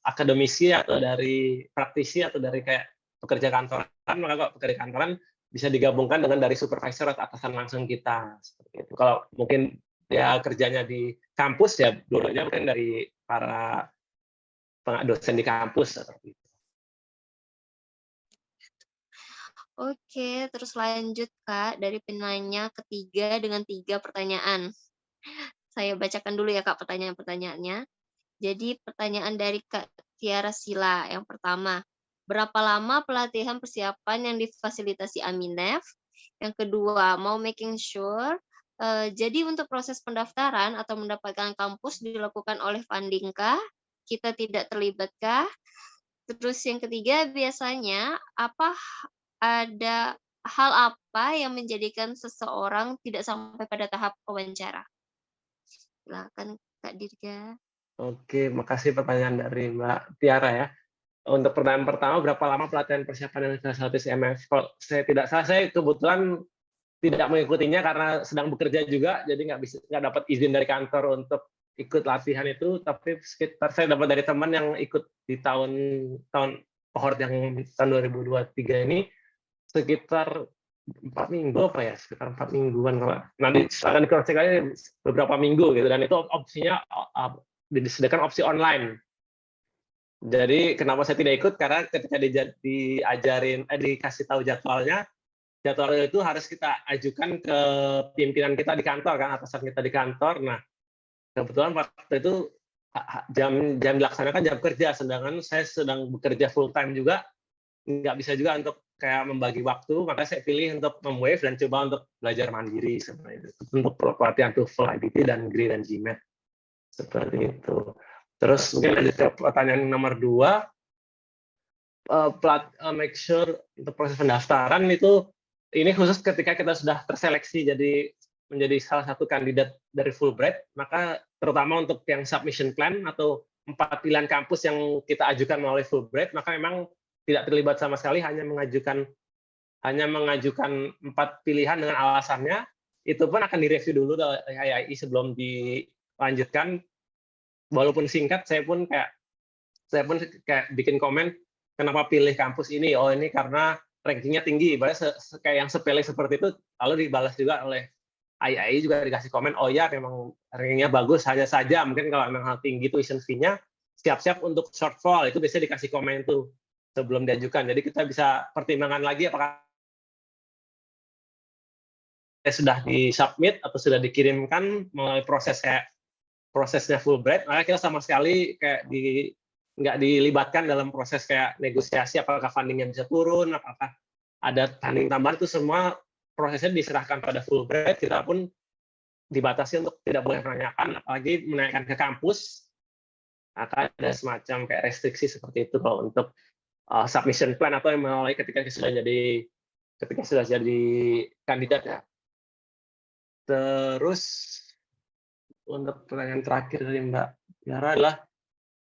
Speaker 3: akademisi atau dari praktisi atau dari kayak pekerja kantoran, maka kalau pekerja kantoran bisa digabungkan dengan dari supervisor atau atasan langsung kita seperti itu. Kalau mungkin dia kerjanya di kampus ya dulunya mungkin dari para dosen di kampus seperti itu.
Speaker 1: Oke, terus lanjut Kak, dari penanya ketiga dengan 3 pertanyaan. Saya bacakan dulu ya Kak pertanyaan-pertanyaannya. Jadi pertanyaan dari Kak Tiara Sila yang pertama, berapa lama pelatihan persiapan yang difasilitasi Aminef? Yang kedua, mau making sure, jadi untuk proses pendaftaran atau mendapatkan kampus dilakukan oleh funding kah? Kita tidak terlibatkah? Terus yang ketiga, biasanya ada hal apa yang menjadikan seseorang tidak sampai pada tahap wawancara? Silakan Kak Dirga.
Speaker 3: Oke, makasih pertanyaan dari Mbak Tiara ya. Untuk pertanyaan pertama, berapa lama pelatihan persiapan yang fasilitasi MF? Kalau saya tidak salah, saya kebetulan tidak mengikutinya karena sedang bekerja juga, jadi nggak dapat izin dari kantor untuk ikut latihan itu. Tapi sekitar saya dapat dari teman yang ikut di tahun cohort yang tahun 2023 ini, sekitar 4 minggu apa ya, sekitar 4 mingguan. Kalau nanti akan dikonsep beberapa minggu gitu, dan itu opsinya disediakan opsi online. Jadi kenapa saya tidak ikut, karena ketika dikasih tahu jadwalnya itu harus kita ajukan ke pimpinan kita di kantor kan, atasan kita di kantor. Nah, kebetulan waktu itu jam dilaksanakan jam kerja, sedangkan saya sedang bekerja full time juga, nggak bisa juga untuk kayak membagi waktu, maka saya pilih untuk mem-wave dan coba untuk belajar mandiri seperti itu, untuk pelatihan TOEFL, IBT, dan GRE dan GMAT seperti itu. Terus mungkin lanjut ke pertanyaan nomor 2, make sure untuk proses pendaftaran itu, ini khusus ketika kita sudah terseleksi jadi menjadi salah satu kandidat dari Fulbright, maka terutama untuk yang submission plan atau 4 pilihan kampus yang kita ajukan melalui Fulbright, maka memang tidak terlibat sama sekali, hanya mengajukan 4 pilihan dengan alasannya. Itu pun akan direview dulu oleh IAI sebelum dilanjutkan. Walaupun singkat, saya pun kayak bikin komen, kenapa pilih kampus ini? Oh, ini karena rankingnya tinggi. Kayak yang sepele seperti itu, lalu dibalas juga oleh IAI, juga dikasih komen, oh ya memang rankingnya bagus, hanya saja mungkin kalau memang tinggi tuition fee-nya, siap-siap untuk shortfall, itu biasanya dikasih komen tuh sebelum diajukan. Jadi kita bisa pertimbangkan lagi apakah sudah disubmit atau sudah dikirimkan melalui prosesnya Fulbright, maka kita sama sekali kayak nggak dilibatkan dalam proses kayak negosiasi apakah fundingnya bisa turun, apakah ada funding tambahan, itu semua prosesnya diserahkan pada Fulbright. Kita pun dibatasi untuk tidak boleh menanyakan, apalagi menanyakan ke kampus, maka ada semacam kayak restriksi seperti itu kalau untuk submission plan atau yang melalui ketika sudah jadi kandidat ya. Terus untuk pertanyaan terakhir dari Mbak Tiara adalah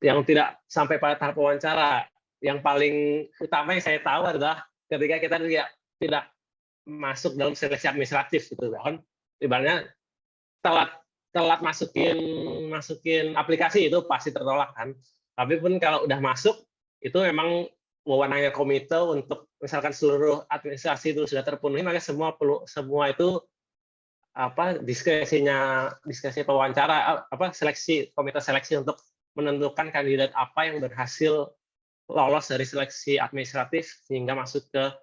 Speaker 3: yang tidak sampai pada tahap wawancara. Yang paling utama yang saya tahu adalah ketika kita tidak masuk dalam seleksi administratif gitu kan. Ibaratnya telat masukin aplikasi itu pasti tertolak kan. Tapi pun kalau udah masuk, itu memang wewenangnya komite untuk misalkan seluruh administrasi itu sudah terpenuhi, maka semua itu diskresi pewawancara, komite seleksi untuk menentukan kandidat apa yang berhasil lolos dari seleksi administratif sehingga masuk ke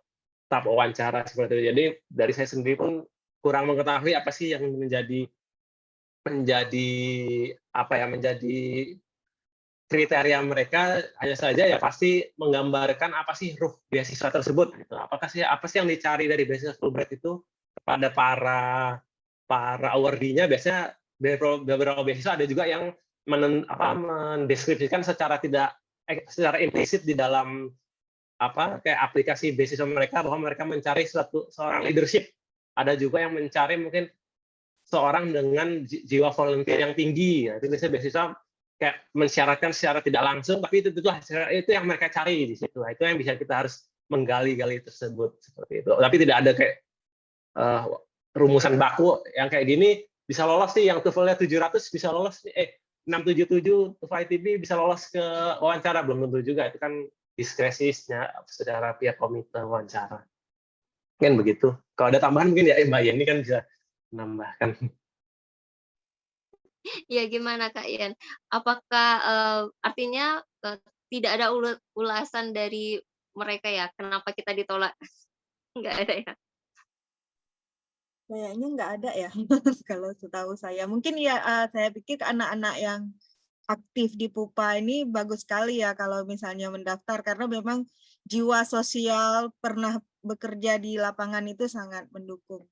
Speaker 3: tahap wawancara seperti itu. Jadi dari saya sendiri pun kurang mengetahui apa sih yang menjadi kriteria mereka. Hanya saja ya pasti menggambarkan apa sih ruh beasiswa tersebut gitu. Apa sih yang dicari dari beasiswa Fulbright itu kepada para awardee-nya. Biasanya beberapa beasiswa ada juga yang mendeskripsikan secara implisit di dalam kayak aplikasi beasiswa mereka bahwa mereka mencari seorang leadership. Ada juga yang mencari mungkin seorang dengan jiwa volunteer yang tinggi. Nah, itu biasanya beasiswa kayak mensyaratkan secara tidak langsung, tapi itu yang mereka cari di situ. Nah, itu yang bisa kita harus menggali-gali tersebut seperti itu. Tapi tidak ada kayak rumusan baku yang kayak gini bisa lolos sih, yang TOEFL-nya 700 bisa lolos 677 TOEFL ITB bisa lolos ke wawancara, belum tentu juga. Itu kan diskresinya secara pihak komite wawancara. Kan begitu. Kalau ada tambahan mungkin ya Mbak Yeni kan bisa menambahkan.
Speaker 1: Ya gimana Kak Ian? Apakah artinya tidak ada ulasan dari mereka ya kenapa kita ditolak? Nggak ada ya?
Speaker 4: Kayaknya nggak ada ya kalau setahu saya. Mungkin ya saya pikir anak-anak yang aktif di PUPA ini bagus sekali ya kalau misalnya mendaftar, karena memang jiwa sosial pernah bekerja di lapangan itu sangat mendukung.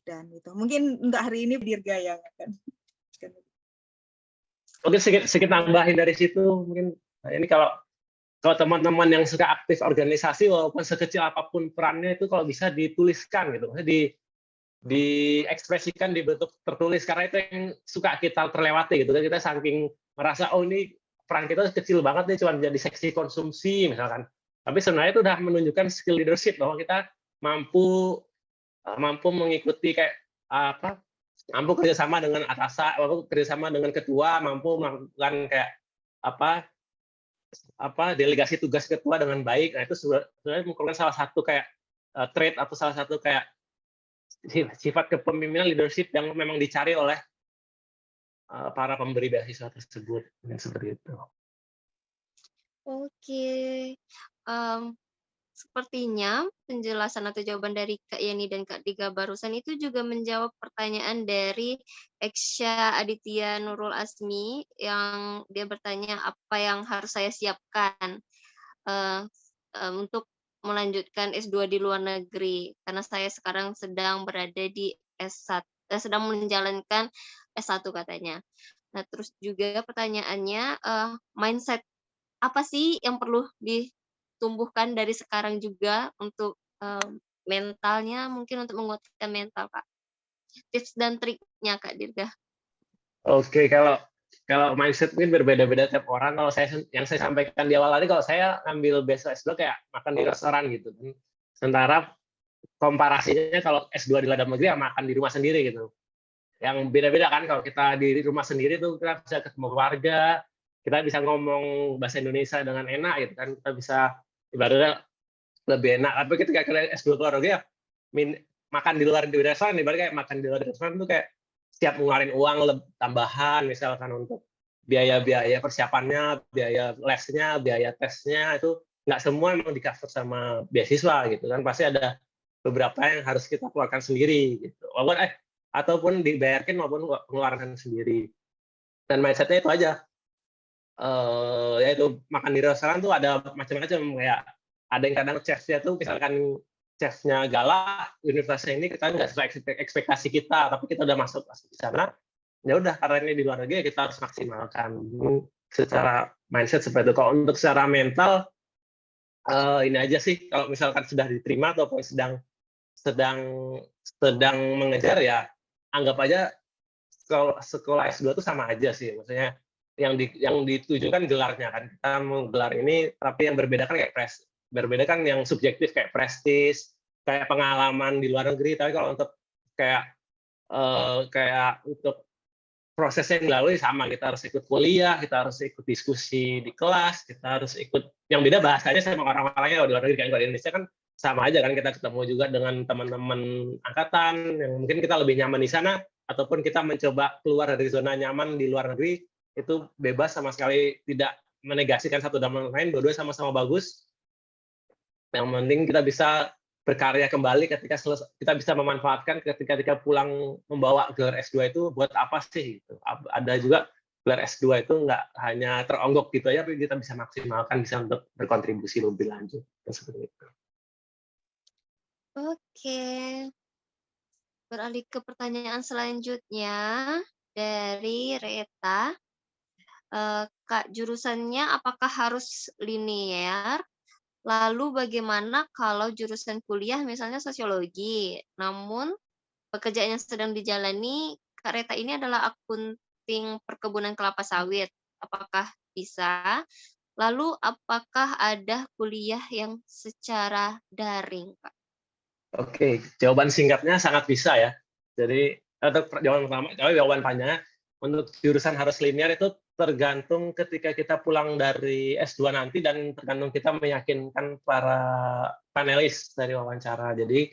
Speaker 4: Dan itu mungkin untuk hari ini Dirga yang akan.
Speaker 3: Oke, sedikit nambahin dari situ mungkin. Nah, ini kalau teman-teman yang suka aktif organisasi, walaupun sekecil apapun perannya itu kalau bisa dituliskan gitu, diekspresikan di bentuk tertulis, karena itu yang suka kita terlewati gitu kan. Kita saking merasa ini peran kita kecil banget nih, cuma jadi seksi konsumsi misalkan. Tapi sebenarnya itu udah menunjukkan skill leadership bahwa kita mampu mengikuti kayak mampu kerjasama dengan atasan, mampu kerjasama dengan ketua, mampu melakukan kayak delegasi tugas ketua dengan baik. Nah, itu sebenarnya merupakan salah satu kayak trait atau salah satu kayak sifat kepemimpinan leadership yang memang dicari oleh para pemberi beasiswa tersebut. Seperti itu.
Speaker 1: Oke. Sepertinya penjelasan atau jawaban dari Kak Yani dan Kak Diga barusan itu juga menjawab pertanyaan dari Eksya Aditya Nurul Asmi yang dia bertanya apa yang harus saya siapkan untuk melanjutkan S2 di luar negeri, karena saya sekarang sedang berada di S1, sedang menjalankan S1 katanya. Nah, terus juga pertanyaannya mindset apa sih yang perlu ditumbuhkan dari sekarang juga untuk mentalnya, mungkin untuk menguatkan mental, Kak. Tips dan triknya, Kak Dirga.
Speaker 3: Oke, kalau mindset mungkin berbeda-beda tiap orang. Kalau yang saya sampaikan di awal tadi, kalau saya ngambil beasiswa S2 kayak makan di restoran gitu. Sementara komparasinya kalau S2 di dalam negeri ya makan di rumah sendiri gitu. Yang beda-beda kan, kalau kita di rumah sendiri tuh kita bisa ketemu keluarga, kita bisa ngomong bahasa Indonesia dengan enak gitu kan, kita bisa ibaratnya lebih enak. Tapi ketika kita S2 keluar negeri ya makan di luar di restoran, ibaratnya kayak makan di luar restoran tuh kayak siap ngeluarin uang tambahan misalkan untuk biaya-biaya persiapannya, biaya lesnya, biaya tesnya, itu nggak semua memang di cover sama beasiswa gitu kan, pasti ada beberapa yang harus kita keluarkan sendiri gitu, ataupun dibayarkan maupun mengeluarkan sendiri. Dan mindsetnya itu aja, yaitu makan di restoran tuh ada macam-macam, kayak ada yang kadang chefnya tuh misalkan chefnya galak, universitasnya ini kita nggak sesuai ekspektasi kita, tapi kita udah masuk di sana, ya udah karena ini di luar negeri kita harus maksimalkan. Secara mindset seperti itu. Kalau untuk secara mental, ini aja sih, kalau misalkan sudah diterima ataupun sedang mengejar, ya anggap aja sekolah S2 itu sama aja sih, maksudnya yang ditujukan gelarnya kan, kita mau gelar ini, tapi yang berbeda kan yang subjektif kayak prestis, kayak pengalaman di luar negeri. Tapi kalau untuk kayak untuk prosesnya yang dilalui sama, kita harus ikut kuliah, kita harus ikut diskusi di kelas, kita harus ikut, yang beda bahasanya sama orang-orangnya di luar negeri. Kalau di Indonesia kan sama aja kan, kita ketemu juga dengan teman-teman angkatan yang mungkin kita lebih nyaman di sana, ataupun kita mencoba keluar dari zona nyaman di luar negeri, itu bebas, sama sekali tidak menegasikan satu dan lain, dua-duanya sama-sama bagus. Yang penting kita bisa berkarya kembali ketika kita bisa memanfaatkan ketika pulang membawa gelar S2 itu buat apa sih gitu. Ada juga gelar S2 itu nggak hanya teronggok gitu aja, tapi kita bisa maksimalkan, bisa untuk berkontribusi lebih lanjut seperti itu.
Speaker 1: Oke. Beralih ke pertanyaan selanjutnya dari Reta. Kak, jurusannya apakah harus linear? Lalu bagaimana kalau jurusan kuliah misalnya sosiologi, namun pekerjaan yang sedang dijalani Kak Reta ini adalah akunting perkebunan kelapa sawit. Apakah bisa? Lalu apakah ada kuliah yang secara daring, Kak?
Speaker 3: Oke, jawaban singkatnya sangat bisa ya. Jadi untuk jawaban pertama, jawaban panjangnya untuk jurusan harus linear itu tergantung ketika kita pulang dari S2 nanti, dan tergantung kita meyakinkan para panelis dari wawancara. Jadi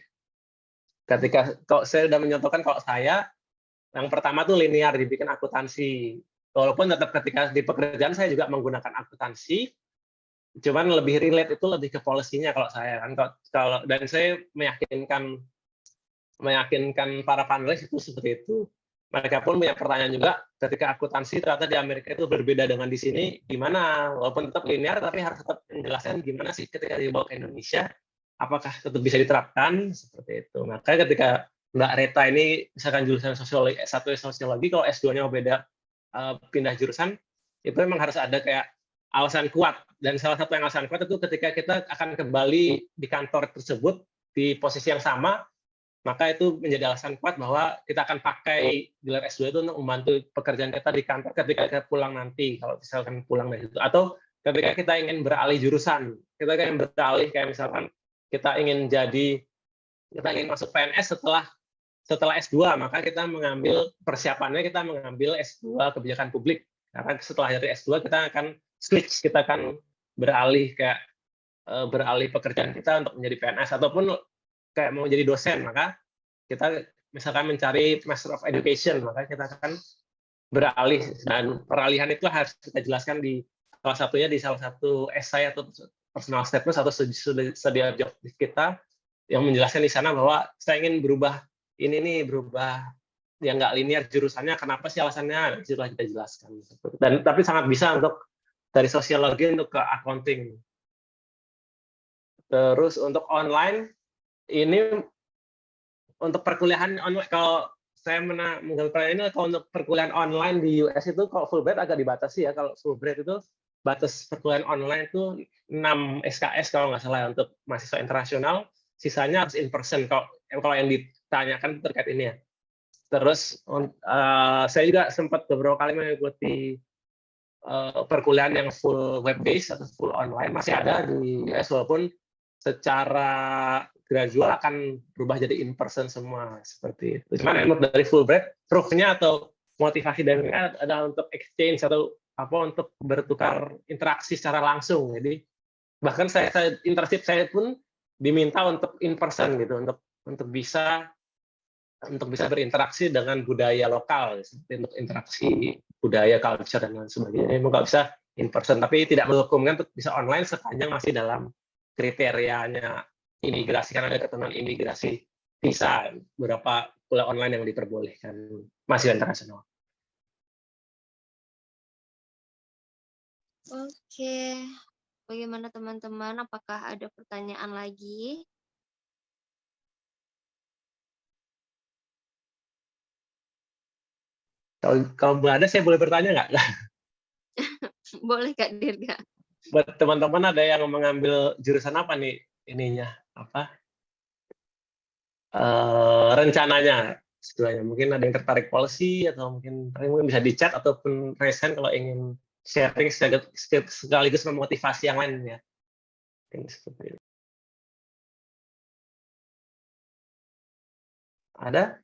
Speaker 3: ketika saya sudah menyontohkan, kalau saya yang pertama tuh linear, dibikin akuntansi. Walaupun tetap ketika di pekerjaan saya juga menggunakan akuntansi, cuman lebih relate itu lebih ke policy-nya kalau saya kan. Dan saya meyakinkan para panelis itu seperti itu. Mereka pun punya pertanyaan juga, ketika akuntansi ternyata di Amerika itu berbeda dengan di sini, gimana? Walaupun tetap linear, tapi harus tetap menjelaskan gimana sih ketika dibawa ke Indonesia, apakah tetap bisa diterapkan, seperti itu. Maka ketika Mbak Reta ini, misalkan jurusan sosiologi, S1 sosiologi, kalau S2-nya beda, pindah jurusan, itu memang harus ada kayak alasan kuat. Dan salah satu yang alasan kuat itu ketika kita akan kembali di kantor tersebut, di posisi yang sama, maka itu menjadi alasan kuat bahwa kita akan pakai gelar S2 itu untuk membantu pekerjaan kita di kantor ketika kita pulang nanti, kalau misalkan pulang dari situ. Atau ketika kita ingin beralih jurusan, kita ingin beralih, kayak misalkan kita ingin masuk PNS setelah S2, maka kita mengambil persiapannya, kita mengambil S2 kebijakan publik. Karena setelah dari S2 kita akan switch, kita akan beralih pekerjaan kita untuk menjadi PNS, ataupun kayak mau jadi dosen, maka kita misalkan mencari Master of Education, maka kita akan beralih, dan peralihan itu harus kita jelaskan di salah satu esai atau personal statement atau studi objektif kita, yang menjelaskan di sana bahwa saya ingin berubah yang nggak linear jurusannya, kenapa sih alasannya, sudah kita jelaskan. Dan tapi sangat bisa untuk dari sosiologi untuk ke accounting. Terus untuk online, ini untuk perkuliahan online, kalau saya mengambil pertanyaan ini, kalau untuk perkuliahan online di US itu, kalau Fulbright agak dibatasi ya. Kalau Fulbright itu batas perkuliahan online itu 6 SKS kalau nggak salah untuk mahasiswa internasional, sisanya harus in person. Kalau yang ditanyakan terkait ini ya. Terus saya juga sempat beberapa kali mengikuti perkuliahan yang full web based atau full online, masih ada di US, walaupun secara gradual akan berubah jadi in person semua, seperti itu. Cuman dari Fulbright, proof-nya atau motivasi dari mereka adalah untuk exchange atau untuk bertukar interaksi secara langsung. Jadi bahkan internship saya pun diminta untuk in person gitu, untuk bisa berinteraksi dengan budaya lokal, seperti untuk interaksi budaya, culture, dan lain sebagainya. Nggak bisa in person, tapi tidak menghukumkan untuk bisa online sepanjang masih dalam kriterianya imigrasi, karena ada ketentuan imigrasi, visa, beberapa kuliah online yang diperbolehkan masih internasional.
Speaker 1: Oke, bagaimana teman-teman? Apakah ada pertanyaan lagi?
Speaker 3: Kalau nggak ada, saya boleh bertanya nggak?
Speaker 1: Boleh Kak Dirga.
Speaker 3: Buat teman-teman ada yang mengambil jurusan apa nih ininya? Rencananya sebenarnya, mungkin ada yang tertarik policy, atau mungkin bisa di chat ataupun raise hand kalau ingin sharing sekaligus memotivasi yang lain ya. Ini seperti itu. Ada?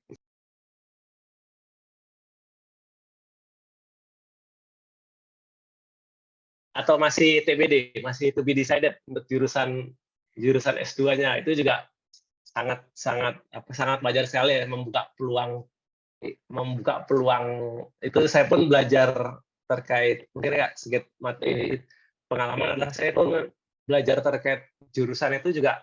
Speaker 3: Atau masih TBD, masih to be decided untuk jurusan S2-nya? Itu juga sangat wajar sekali ya, membuka peluang itu. Saya pun belajar terkait mungkin ya sedikit materi pengalaman adalah saya tuh belajar terkait jurusan itu juga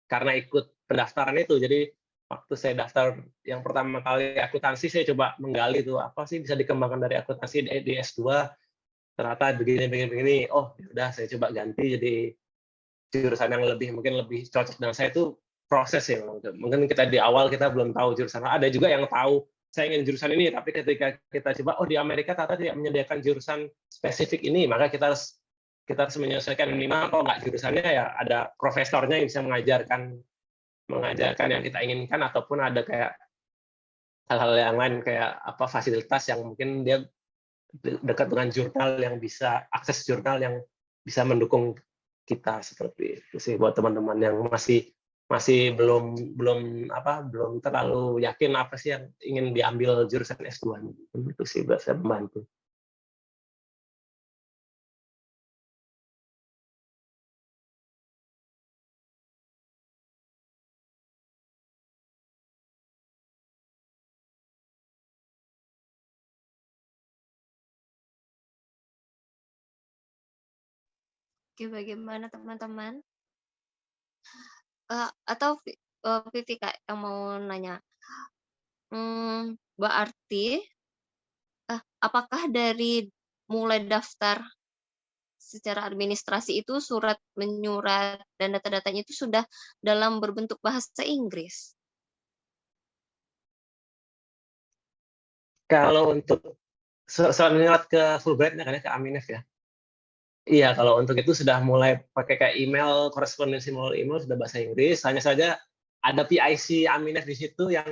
Speaker 3: karena ikut pendaftaran itu. Jadi waktu saya daftar yang pertama kali akuntansi, saya coba menggali tuh apa sih bisa dikembangkan dari akuntansi di S2. Ternyata begini. Oh, udah saya coba ganti jadi jurusan yang mungkin lebih cocok dengan saya. Itu proses ya. Mungkin kita di awal kita belum tahu jurusan. Ada juga yang tahu saya ingin jurusan ini, tapi ketika kita coba, oh di Amerika ternyata tidak menyediakan jurusan spesifik ini, maka kita harus menyesuaikan minimal kalau nggak jurusannya ya ada profesornya yang bisa mengajarkan yang kita inginkan, ataupun ada kayak hal-hal yang lain kayak apa fasilitas yang mungkin dia dekat dengan jurnal yang bisa akses jurnal yang bisa mendukung kita, seperti itu sih buat teman-teman yang masih belum terlalu yakin apa sih yang ingin diambil jurusan S2. Itu sih bisa membantu.
Speaker 1: Oke, bagaimana teman-teman? Atau Vivi Kak yang mau nanya. Berarti apakah dari mulai daftar secara administrasi itu surat menyurat dan data-datanya itu sudah dalam berbentuk bahasa Inggris?
Speaker 3: Kalau untuk soal menyurat ke Fulbright-nya kan ya, ke Aminef ya. Iya, kalau untuk itu sudah mulai pakai kayak email, korespondensi melalui email sudah bahasa Inggris. Hanya saja ada PIC Aminef di situ yang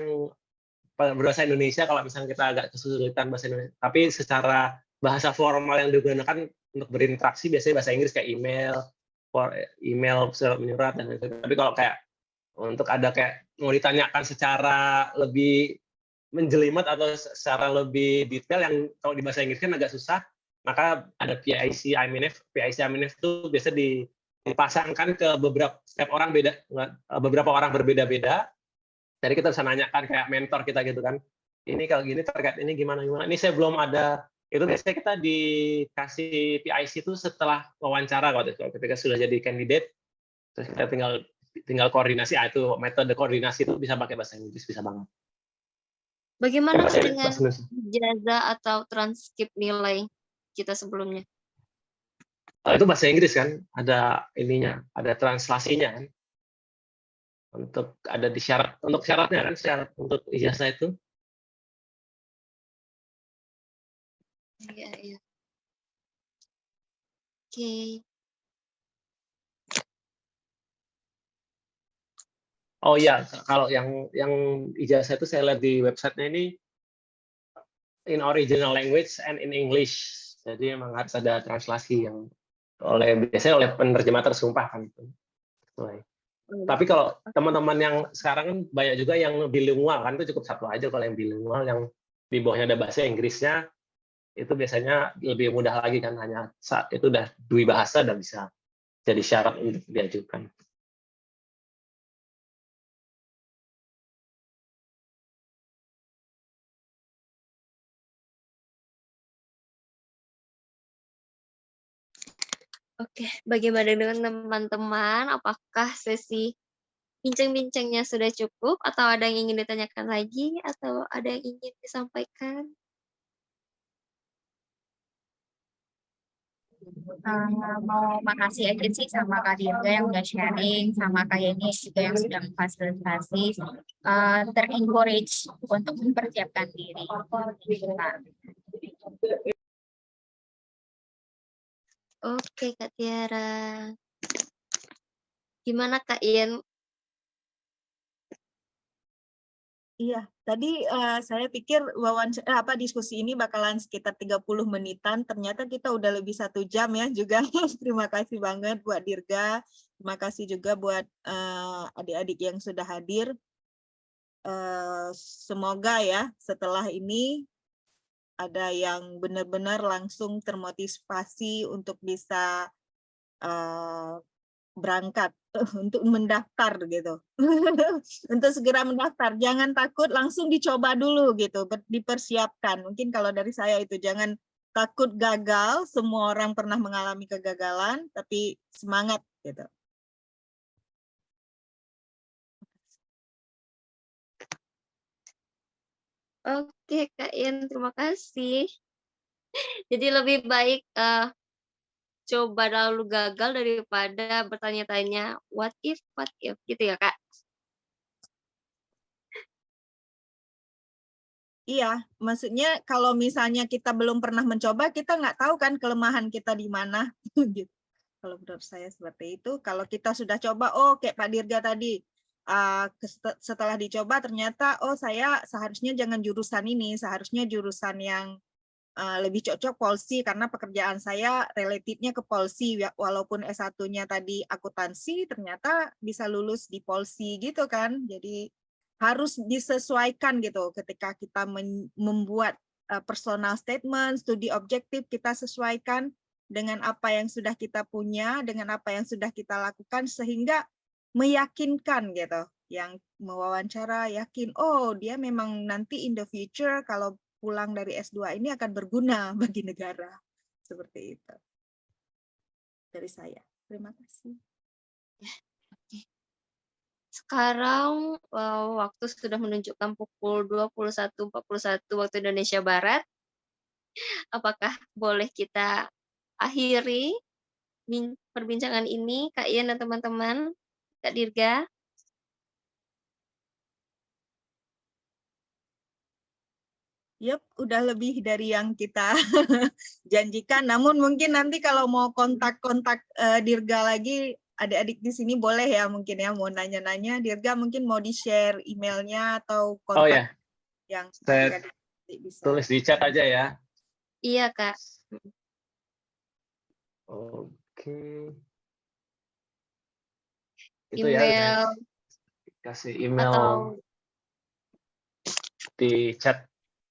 Speaker 3: berbahasa Indonesia kalau misalnya kita agak kesulitan bahasa Indonesia. Tapi secara bahasa formal yang digunakan untuk berinteraksi biasanya bahasa Inggris kayak email, surat menyurat dan itu. Tapi kalau kayak untuk ada kayak mau ditanyakan secara lebih menjelimet atau secara lebih detail yang kalau di bahasa Inggris kan agak susah, maka ada PIC Aminef. PIC Aminef itu biasa dipasangkan ke setiap orang beberapa orang berbeda-beda. Jadi kita bisa nanyakan kayak mentor kita gitu kan. Ini kalau gini terkait ini gimana. Ini saya belum ada. Itu biasanya kita dikasih PIC itu setelah wawancara kalau ketika sudah jadi kandidat, terus kita tinggal koordinasi. Itu metode koordinasi itu bisa pakai bahasa Inggris, bisa banget.
Speaker 1: Bagaimana dengan ijazah atau transkrip nilai kita sebelumnya?
Speaker 3: Itu bahasa Inggris kan, ada ininya, ada translasinya kan. Ada di syarat, untuk syaratnya kan, syarat untuk ijazah itu.
Speaker 1: Iya. Oke.
Speaker 3: Oh iya, kalau yang ijazah itu saya lihat di websitenya ini in original language and in English. Jadi memang harus ada translasi yang biasanya oleh penerjemah tersumpah kan. Tapi kalau teman-teman yang sekarang kan banyak juga yang bilingual kan, itu cukup satu aja. Kalau yang bilingual yang di bawahnya ada bahasa Inggrisnya, itu biasanya lebih mudah lagi kan, hanya itu udah dua bahasa dan bisa jadi syarat untuk diajukan.
Speaker 1: Oke, bagaimana dengan teman-teman? Apakah sesi bincang-bincangnya sudah cukup, atau ada yang ingin ditanyakan lagi, atau ada yang ingin disampaikan?
Speaker 2: Mau makasih aja sih sama Kak Dirga yang udah sharing, sama Kak Yeni juga yang sudah memfasilitasi, ter-encourage untuk mempersiapkan diri.
Speaker 1: Oke, Kak Tiara. Gimana Kak Ian?
Speaker 4: Iya, tadi saya pikir diskusi ini bakalan sekitar 30 menitan, ternyata kita udah lebih 1 jam ya juga. Terima kasih banget buat Dirga, terima kasih juga buat adik-adik yang sudah hadir. Semoga ya setelah ini ada yang benar-benar langsung termotivasi untuk bisa berangkat untuk mendaftar gitu. Untuk segera mendaftar, jangan takut, langsung dicoba dulu gitu, dipersiapkan. Mungkin kalau dari saya itu jangan takut gagal, semua orang pernah mengalami kegagalan, tapi semangat gitu.
Speaker 1: Oke, Kak Ian, terima kasih. Jadi lebih baik coba lalu gagal daripada bertanya-tanya what if gitu ya, Kak?
Speaker 4: Iya, maksudnya kalau misalnya kita belum pernah mencoba, kita nggak tahu kan kelemahan kita di mana. Gitu. Kalau menurut saya seperti itu. Kalau kita sudah coba, oh kayak Pak Dirga tadi, setelah dicoba ternyata, oh saya seharusnya jangan jurusan ini, seharusnya jurusan yang lebih cocok polsi karena pekerjaan saya relatifnya ke polsi, walaupun S1-nya tadi akuntansi, ternyata bisa lulus di polsi gitu kan. Jadi harus disesuaikan gitu ketika kita membuat personal statement, studi objektif, kita sesuaikan dengan apa yang sudah kita punya, dengan apa yang sudah kita lakukan, sehingga meyakinkan gitu. Yang mewawancara yakin, oh dia memang nanti in the future kalau pulang dari S2 ini akan berguna bagi negara. Seperti itu. Dari saya. Terima kasih.
Speaker 1: Sekarang waktu sudah menunjukkan pukul 21.41 waktu Indonesia Barat. Apakah boleh kita akhiri perbincangan ini, Kak Ian dan teman-teman, Kak Dirga?
Speaker 4: Yep, udah lebih dari yang kita janjikan. Namun mungkin nanti kalau mau kontak-kontak Dirga lagi, adik-adik di sini boleh ya mungkin ya mau nanya-nanya. Dirga mungkin mau di-share emailnya atau kontak
Speaker 3: Oh ya,
Speaker 4: yang
Speaker 3: saya
Speaker 4: adik-adik bisa.
Speaker 3: tulis di chat aja ya.
Speaker 1: Iya, Kak.
Speaker 3: Oke. Itu ya,
Speaker 1: Email
Speaker 3: kasih email
Speaker 1: atau
Speaker 3: di chat.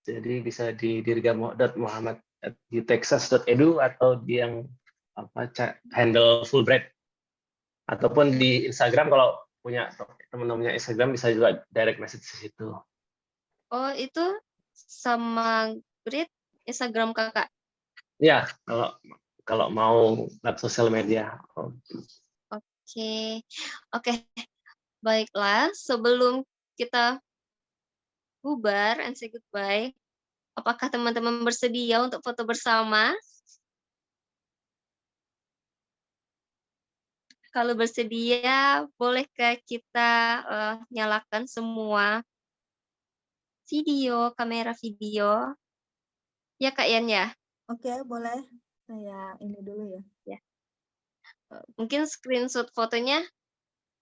Speaker 3: Jadi bisa di dirga.muhammad@utexas.edu atau di yang handle Fulbright, ataupun di Instagram kalau punya teman-temannya Instagram bisa juga direct message di situ.
Speaker 1: oh itu sama Grid Instagram Kakak.
Speaker 3: Ya, kalau mau lewat sosial media.
Speaker 1: Oke. Baiklah, sebelum kita bubar and say goodbye, apakah teman-teman bersedia untuk foto bersama? Kalau bersedia, bolehkah kita nyalakan semua kamera video? Ya, Kak Ian ya?
Speaker 4: Oke, boleh. Saya ini dulu ya.
Speaker 1: Ya. Mungkin screenshot fotonya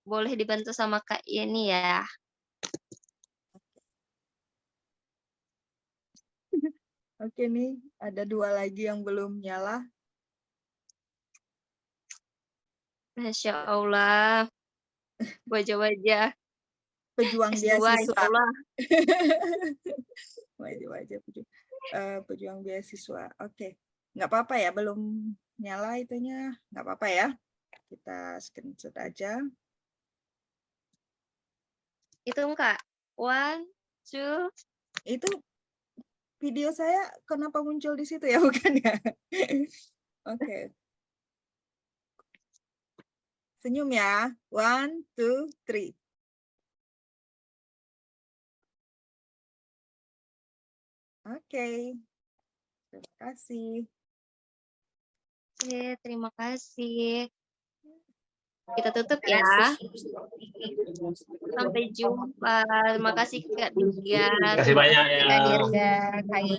Speaker 1: boleh dibantu sama Kak Ian ya.
Speaker 4: Oke nih, ada 2 lagi yang belum nyala.
Speaker 1: Masya Allah. Wajah-wajah
Speaker 4: Pejuang
Speaker 1: S2, ya
Speaker 4: beasiswa.
Speaker 1: Allah.
Speaker 4: Wajah-wajah pejuang beasiswa. Oke. Nggak apa-apa ya, belum nyala itunya. Nggak apa-apa ya. Kita screenshot aja.
Speaker 1: Itu Kak. 1, 2.
Speaker 4: Itu video saya kenapa muncul di situ ya, bukan ya? Oke. Senyum ya. 1, 2, 3. Oke. Terima kasih.
Speaker 1: Oke, terima kasih. Kita tutup ya. Sampai jumpa. Terima kasih Kak Dirga.
Speaker 3: Terima kasih banyak ya.
Speaker 2: Kak Dirga, Kak